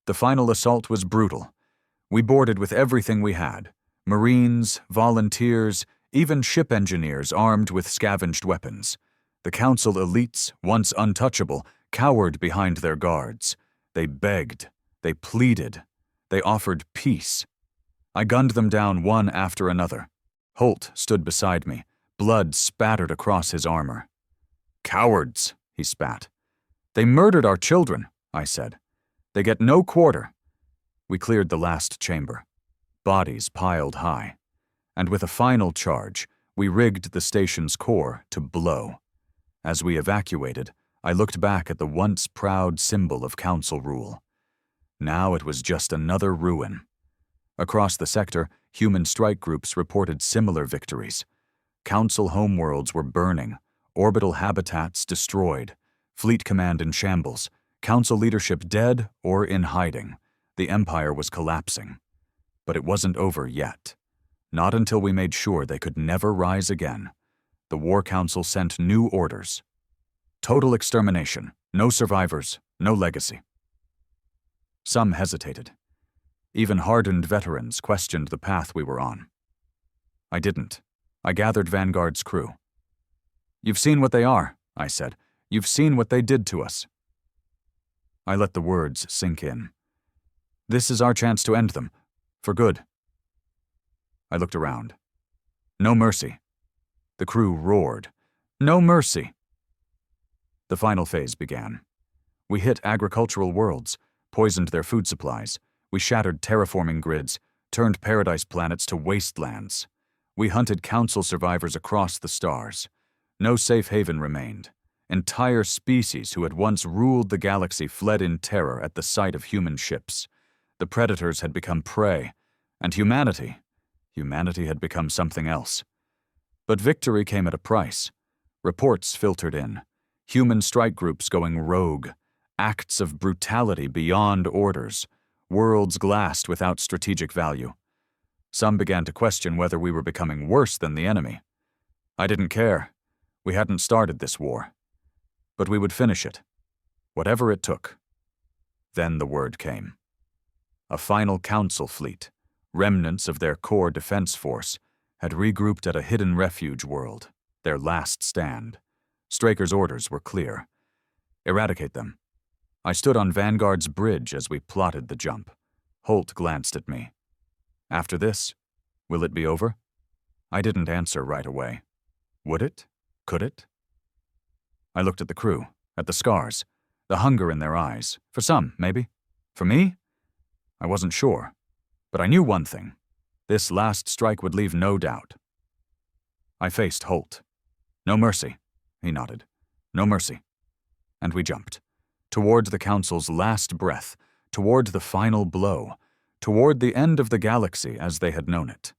The final assault was brutal. We boarded with everything we had: Marines, volunteers, even ship engineers armed with scavenged weapons. The Council elites, once untouchable, cowered behind their guards. They begged. They pleaded. They offered peace. I gunned them down one after another. Holt stood beside me, blood spattered across his armor. "Cowards," he spat. "They murdered our children," I said. "They get no quarter." We cleared the last chamber. Bodies piled high. And with a final charge, we rigged the station's core to blow. As we evacuated, I looked back at the once proud symbol of Council rule. Now it was just another ruin. Across the sector, human strike groups reported similar victories. Council homeworlds were burning, orbital habitats destroyed, Fleet Command in shambles, Council leadership dead or in hiding. The Empire was collapsing. But it wasn't over yet. Not until we made sure they could never rise again. The War Council sent new orders. Total extermination, no survivors, no legacy. Some hesitated. Even hardened veterans questioned the path we were on. I didn't. I gathered Vanguard's crew. "You've seen what they are," I said. "You've seen what they did to us." I let the words sink in. This is our chance to end them, for good. I looked around. No mercy. The crew roared. No mercy. The final phase began. We hit agricultural worlds, poisoned their food supplies. We shattered terraforming grids, turned paradise planets to wastelands. We hunted Council survivors across the stars. No safe haven remained. Entire species who had once ruled the galaxy fled in terror at the sight of human ships. The predators had become prey, And humanity had become something else. But victory came at a price. Reports filtered in, human strike groups going rogue, acts of brutality beyond orders, worlds glassed without strategic value. Some began to question whether we were becoming worse than the enemy. I didn't care. We hadn't started this war. But we would finish it, whatever it took. Then the word came. A final council fleet, remnants of their core defense force, had regrouped at a hidden refuge world, their last stand. Straker's orders were clear. Eradicate them. I stood on Vanguard's bridge as we plotted the jump. Holt glanced at me. After this, will it be over? I didn't answer right away. Would it? Could it? I looked at the crew, at the scars, the hunger in their eyes. For some, maybe. For me? I wasn't sure. But I knew one thing. This last strike would leave no doubt. I faced Holt. No mercy, he nodded. No mercy. And we jumped. Toward the Council's last breath, toward the final blow, toward the end of the galaxy as they had known it.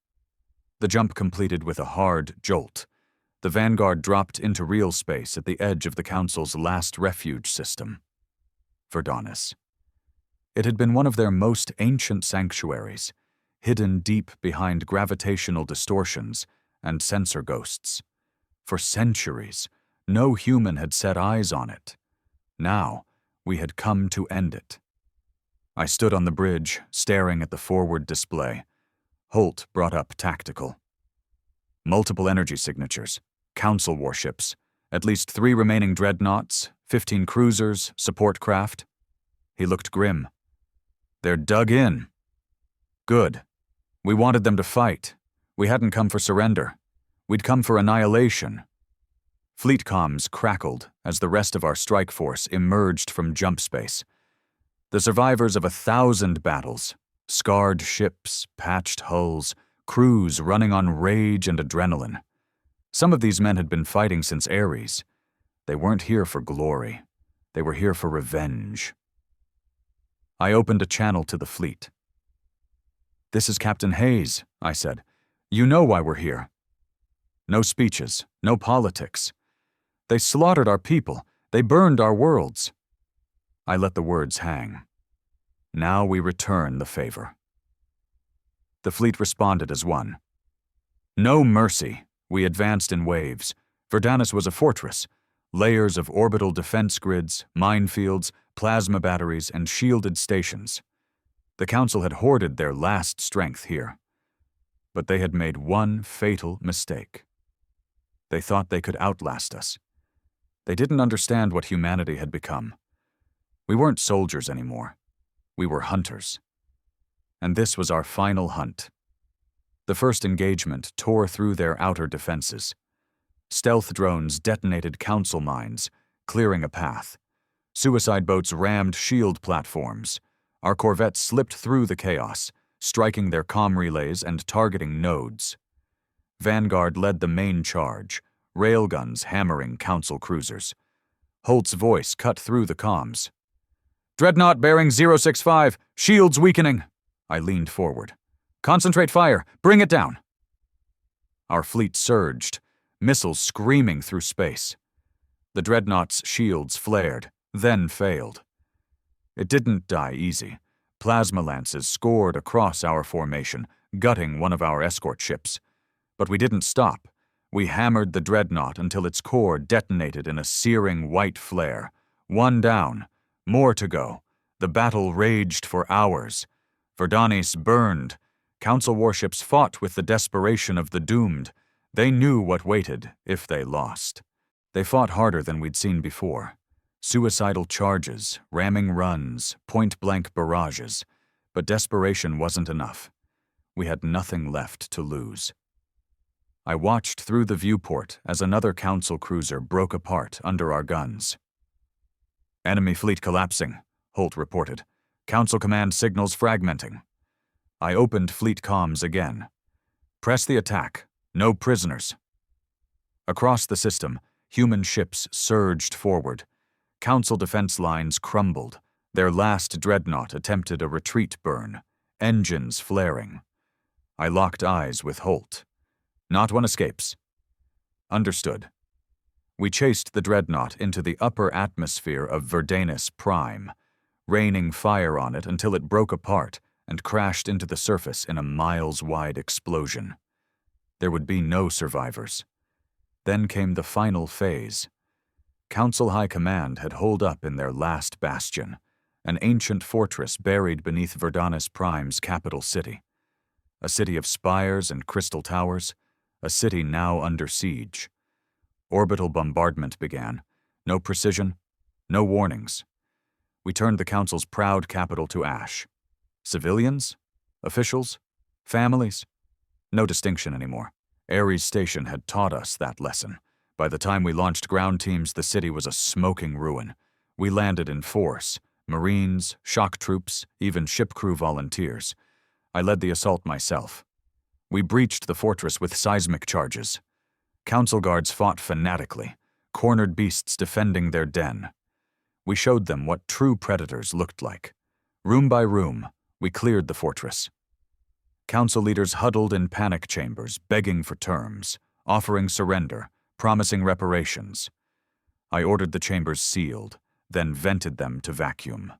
The jump completed with a hard jolt. The Vanguard dropped into real space at the edge of the Council's last refuge system. Verdanis. It had been one of their most ancient sanctuaries, hidden deep behind gravitational distortions and sensor ghosts. For centuries, no human had set eyes on it. Now, we had come to end it. I stood on the bridge, staring at the forward display. Holt brought up tactical. Multiple energy signatures, council warships, at least 3 remaining dreadnoughts, 15 cruisers, support craft. He looked grim. They're dug in. Good. We wanted them to fight. We hadn't come for surrender. We'd come for annihilation. Fleet comms crackled as the rest of our strike force emerged from jump space. The survivors of 1,000 battles, scarred ships, patched hulls, crews running on rage and adrenaline. Some of these men had been fighting since Ares. They weren't here for glory. They were here for revenge. I opened a channel to the fleet. "This is Captain Hayes," I said. "You know why we're here." No speeches, no politics. They slaughtered our people. They burned our worlds. I let the words hang. Now we return the favor. The fleet responded as one. No mercy. We advanced in waves. Verdanis was a fortress. Layers of orbital defense grids, minefields, plasma batteries, and shielded stations. The Council had hoarded their last strength here. But they had made one fatal mistake. They thought they could outlast us. They didn't understand what humanity had become. We weren't soldiers anymore. We were hunters. And this was our final hunt. The first engagement tore through their outer defenses. Stealth drones detonated council mines, clearing a path. Suicide boats rammed shield platforms. Our corvettes slipped through the chaos, striking their comm relays and targeting nodes. Vanguard led the main charge, railguns hammering council cruisers. Holt's voice cut through the comms. "Dreadnought bearing 065, shields weakening." I leaned forward. "Concentrate fire, bring it down." Our fleet surged, missiles screaming through space. The dreadnought's shields flared, then failed. It didn't die easy. Plasma lances scored across our formation, gutting one of our escort ships. But we didn't stop. We hammered the dreadnought until its core detonated in a searing white flare. One down, more to go. The battle raged for hours. Verdanis burned. Council warships fought with the desperation of the doomed. They knew what waited if they lost. They fought harder than we'd seen before. Suicidal charges, ramming runs, point-blank barrages. But desperation wasn't enough. We had nothing left to lose. I watched through the viewport as another council cruiser broke apart under our guns. "Enemy fleet collapsing," Holt reported. "Council command signals fragmenting." I opened fleet comms again. "Press the attack. No prisoners." Across the system, human ships surged forward. Council defense lines crumbled. Their last dreadnought attempted a retreat burn, engines flaring. I locked eyes with Holt. Not one escapes. Understood. We chased the dreadnought into the upper atmosphere of Verdanis Prime, raining fire on it until it broke apart and crashed into the surface in a miles-wide explosion. There would be no survivors. Then came the final phase. Council High Command had holed up in their last bastion, an ancient fortress buried beneath Verdanis Prime's capital city. A city of spires and crystal towers, a city now under siege. Orbital bombardment began. No precision, no warnings. We turned the Council's proud capital to ash. Civilians? Officials? Families? No distinction anymore. Ares Station had taught us that lesson. By the time we launched ground teams, the city was a smoking ruin. We landed in force. Marines, shock troops, even ship crew volunteers. I led the assault myself. We breached the fortress with seismic charges. Council guards fought fanatically, cornered beasts defending their den. We showed them what true predators looked like. Room by room, we cleared the fortress. Council leaders huddled in panic chambers, begging for terms, offering surrender, promising reparations. I ordered the chambers sealed, then vented them to vacuum.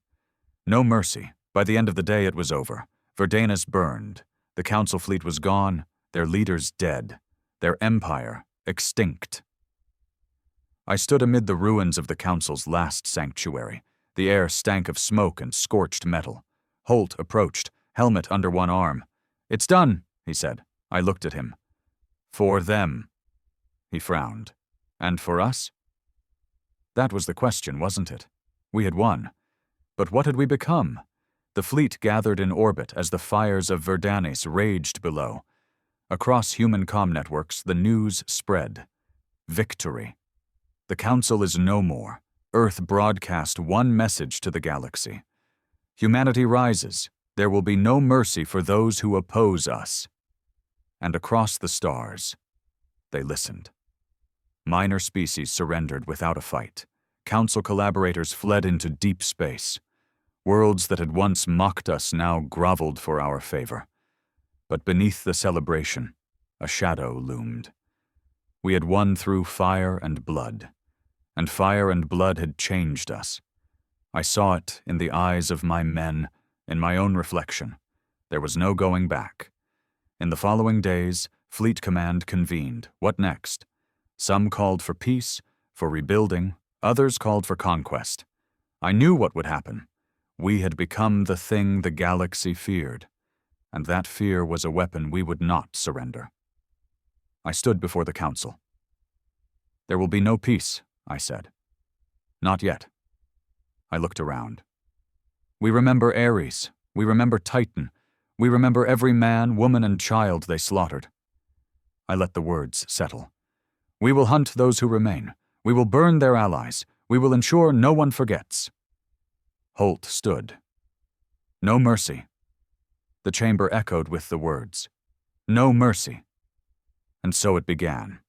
No mercy. By the end of the day, it was over. Verdanis burned. The Council fleet was gone, their leaders dead, their empire extinct. I stood amid the ruins of the Council's last sanctuary. The air stank of smoke and scorched metal. Holt approached, helmet under one arm. "It's done," he said. I looked at him. "For them." He frowned. "And for us?" That was the question, wasn't it? We had won. But what had we become? The fleet gathered in orbit as the fires of Verdanis raged below. Across human comm networks, the news spread. Victory. The Council is no more. Earth broadcast one message to the galaxy. Humanity rises. There will be no mercy for those who oppose us. And across the stars, they listened. Minor species surrendered without a fight. Council collaborators fled into deep space. Worlds that had once mocked us now groveled for our favor. But beneath the celebration, a shadow loomed. We had won through fire and blood had changed us. I saw it in the eyes of my men, in my own reflection. There was no going back. In the following days, Fleet Command convened. What next? Some called for peace, for rebuilding, others called for conquest. I knew what would happen. We had become the thing the galaxy feared, and that fear was a weapon we would not surrender. I stood before the Council. "There will be no peace," I said. "Not yet." I looked around. We remember Ares. We remember Titan. We remember every man, woman, and child they slaughtered. I let the words settle. We will hunt those who remain. We will burn their allies. We will ensure no one forgets. Holt stood. No mercy. The chamber echoed with the words. No mercy. And so it began.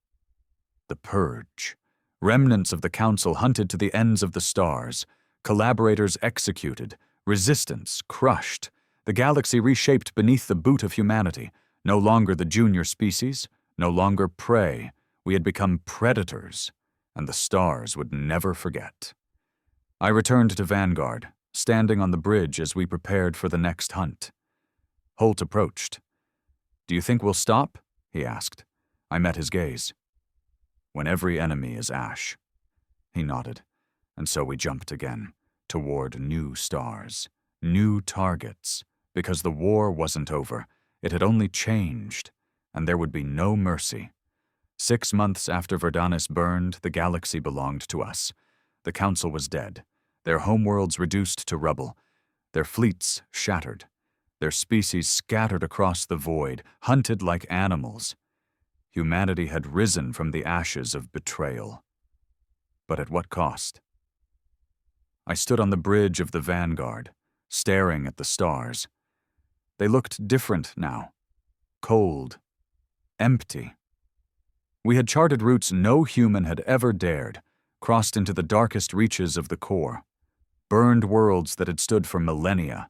The purge. Remnants of the Council hunted to the ends of the stars. Collaborators executed. Resistance crushed. The galaxy reshaped beneath the boot of humanity. No longer the junior species, no longer prey. We had become predators, and the stars would never forget. I returned to Vanguard, standing on the bridge as we prepared for the next hunt. Holt approached. "Do you think we'll stop?" he asked. I met his gaze. "When every enemy is ash." He nodded, and so we jumped again, toward new stars, new targets, because the war wasn't over. It had only changed, and there would be no mercy. 6 months after Verdanis burned, the galaxy belonged to us. The Council was dead, their homeworlds reduced to rubble, their fleets shattered, their species scattered across the void, hunted like animals. Humanity had risen from the ashes of betrayal. But at what cost? I stood on the bridge of the Vanguard, staring at the stars. They looked different now. Cold. Empty. We had charted routes no human had ever dared, crossed into the darkest reaches of the core, burned worlds that had stood for millennia,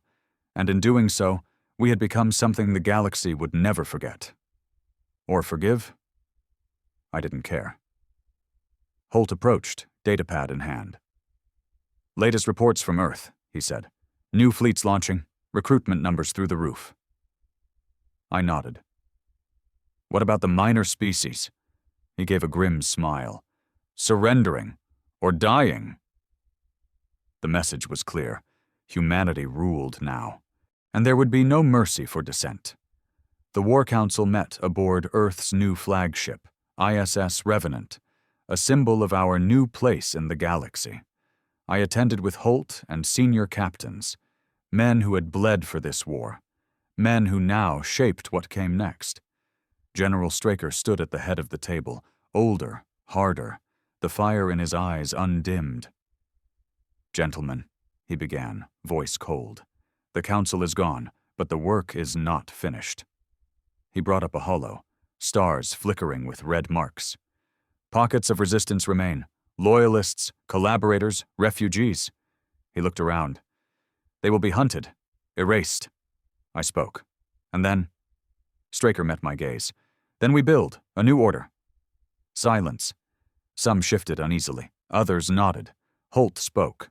and in doing so, We had become something the galaxy would never forget. Or forgive? I didn't care. Holt approached, datapad in hand. "Latest reports from Earth," he said. "New fleets launching, recruitment numbers through the roof." I nodded. "What about the minor species?" He gave a grim smile. "Surrendering, or dying." The message was clear. Humanity ruled now, and there would be no mercy for dissent. The War Council met aboard Earth's new flagship, ISS Revenant, a symbol of our new place in the galaxy. I attended with Holt and senior captains, men who had bled for this war, men who now shaped what came next. General Straker stood at the head of the table, older, harder, the fire in his eyes undimmed. "Gentlemen," he began, voice cold, "the council is gone, but the work is not finished." He brought up a holo, stars flickering with red marks. "Pockets of resistance remain. Loyalists, collaborators, refugees." He looked around. "They will be hunted, erased." I spoke. "And then?" Straker met my gaze. "Then we build, a new order." Silence. Some shifted uneasily. Others nodded. Holt spoke.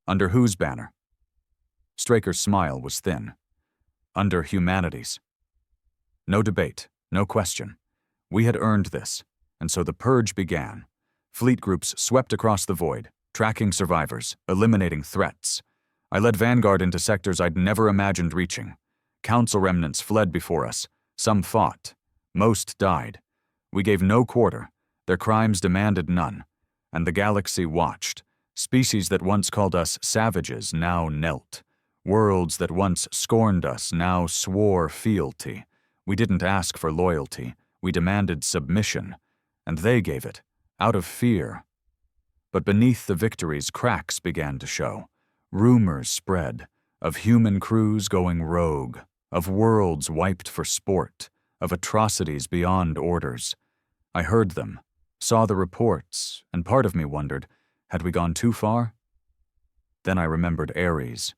"Under whose banner?" Straker's smile was thin. "Under humanity's." No debate, no question. We had earned this, and so the purge began. Fleet groups swept across the void, tracking survivors, eliminating threats. I led Vanguard into sectors I'd never imagined reaching. Council remnants fled before us. Some fought. Most died. We gave no quarter. Their crimes demanded none. And the galaxy watched. Species that once called us savages now knelt. Worlds that once scorned us now swore fealty. We didn't ask for loyalty. We demanded submission. And they gave it, out of fear. But beneath the victories, cracks began to show. Rumors spread of human crews going rogue, of worlds wiped for sport, of atrocities beyond orders. I heard them, saw the reports, and part of me wondered, had we gone too far? Then I remembered Ares,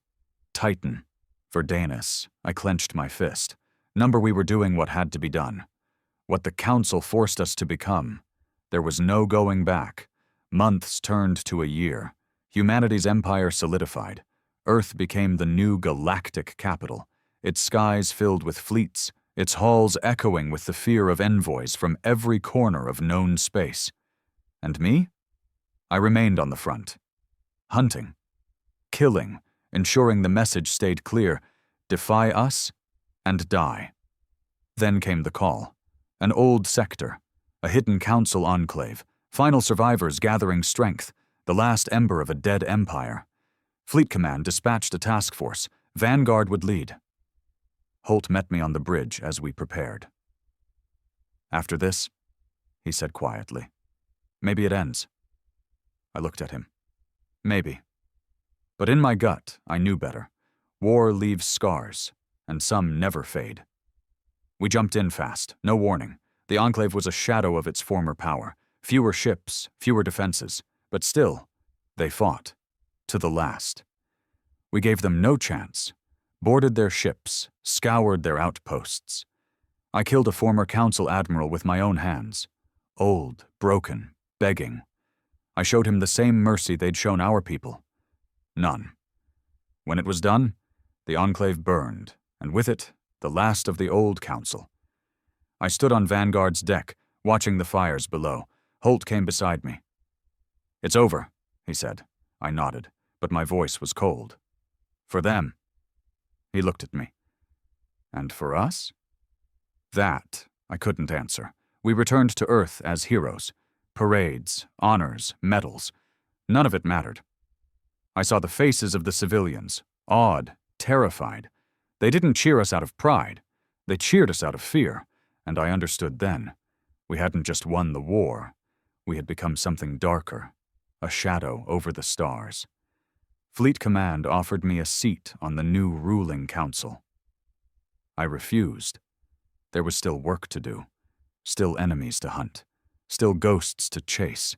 Titan, Verdanis. I clenched my fist. Number we were doing what had to be done. What the council forced us to become. There was no going back. Months turned to a year. Humanity's empire solidified. Earth became the new galactic capital, its skies filled with fleets, its halls echoing with the fear of envoys from every corner of known space. And me? I remained on the front. Hunting. Killing, ensuring the message stayed clear. Defy us, and die. Then came the call. An old sector, a hidden council enclave, final survivors gathering strength, the last ember of a dead empire. Fleet Command dispatched a task force. Vanguard would lead. Holt met me on the bridge as we prepared. "After this," he said quietly, "maybe it ends." I looked at him. Maybe. But in my gut, I knew better. War leaves scars, and some never fade. We jumped in fast, no warning. The Enclave was a shadow of its former power. Fewer ships, fewer defenses. But still, they fought. To the last. We gave them no chance. Boarded their ships, scoured their outposts. I killed a former council admiral with my own hands. Old, broken, begging. I showed him the same mercy they'd shown our people. None. When it was done, the Enclave burned, and with it, the last of the old council. I stood on Vanguard's deck, watching the fires below. Holt came beside me. "It's over," he said. I nodded, but my voice was cold. "For them." He looked at me. "And for us?" That I couldn't answer. We returned to Earth as heroes. Parades, honors, medals. None of it mattered. I saw the faces of the civilians, awed, terrified. They didn't cheer us out of pride. They cheered us out of fear, and I understood then. We hadn't just won the war. We had become something darker, a shadow over the stars. Fleet Command offered me a seat on the new ruling council. I refused. There was still work to do, still enemies to hunt, still ghosts to chase.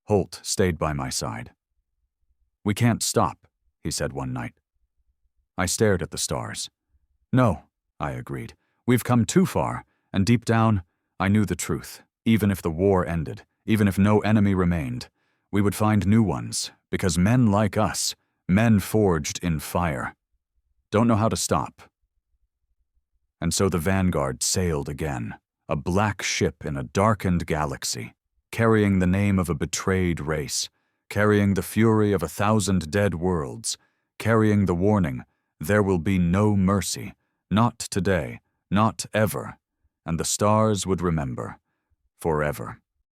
Holt stayed by my side. "We can't stop," he said one night. I stared at the stars. No, I agreed. We've come too far, and deep down, I knew the truth. Even if the war ended, even if no enemy remained, we would find new ones, because men like us, men forged in fire, don't know how to stop. And so the Vanguard sailed again, a black ship in a darkened galaxy, carrying the name of a betrayed race, carrying the fury of 1,000 dead worlds, carrying the warning, there will be no mercy, not today, not ever, and the stars would remember, forever.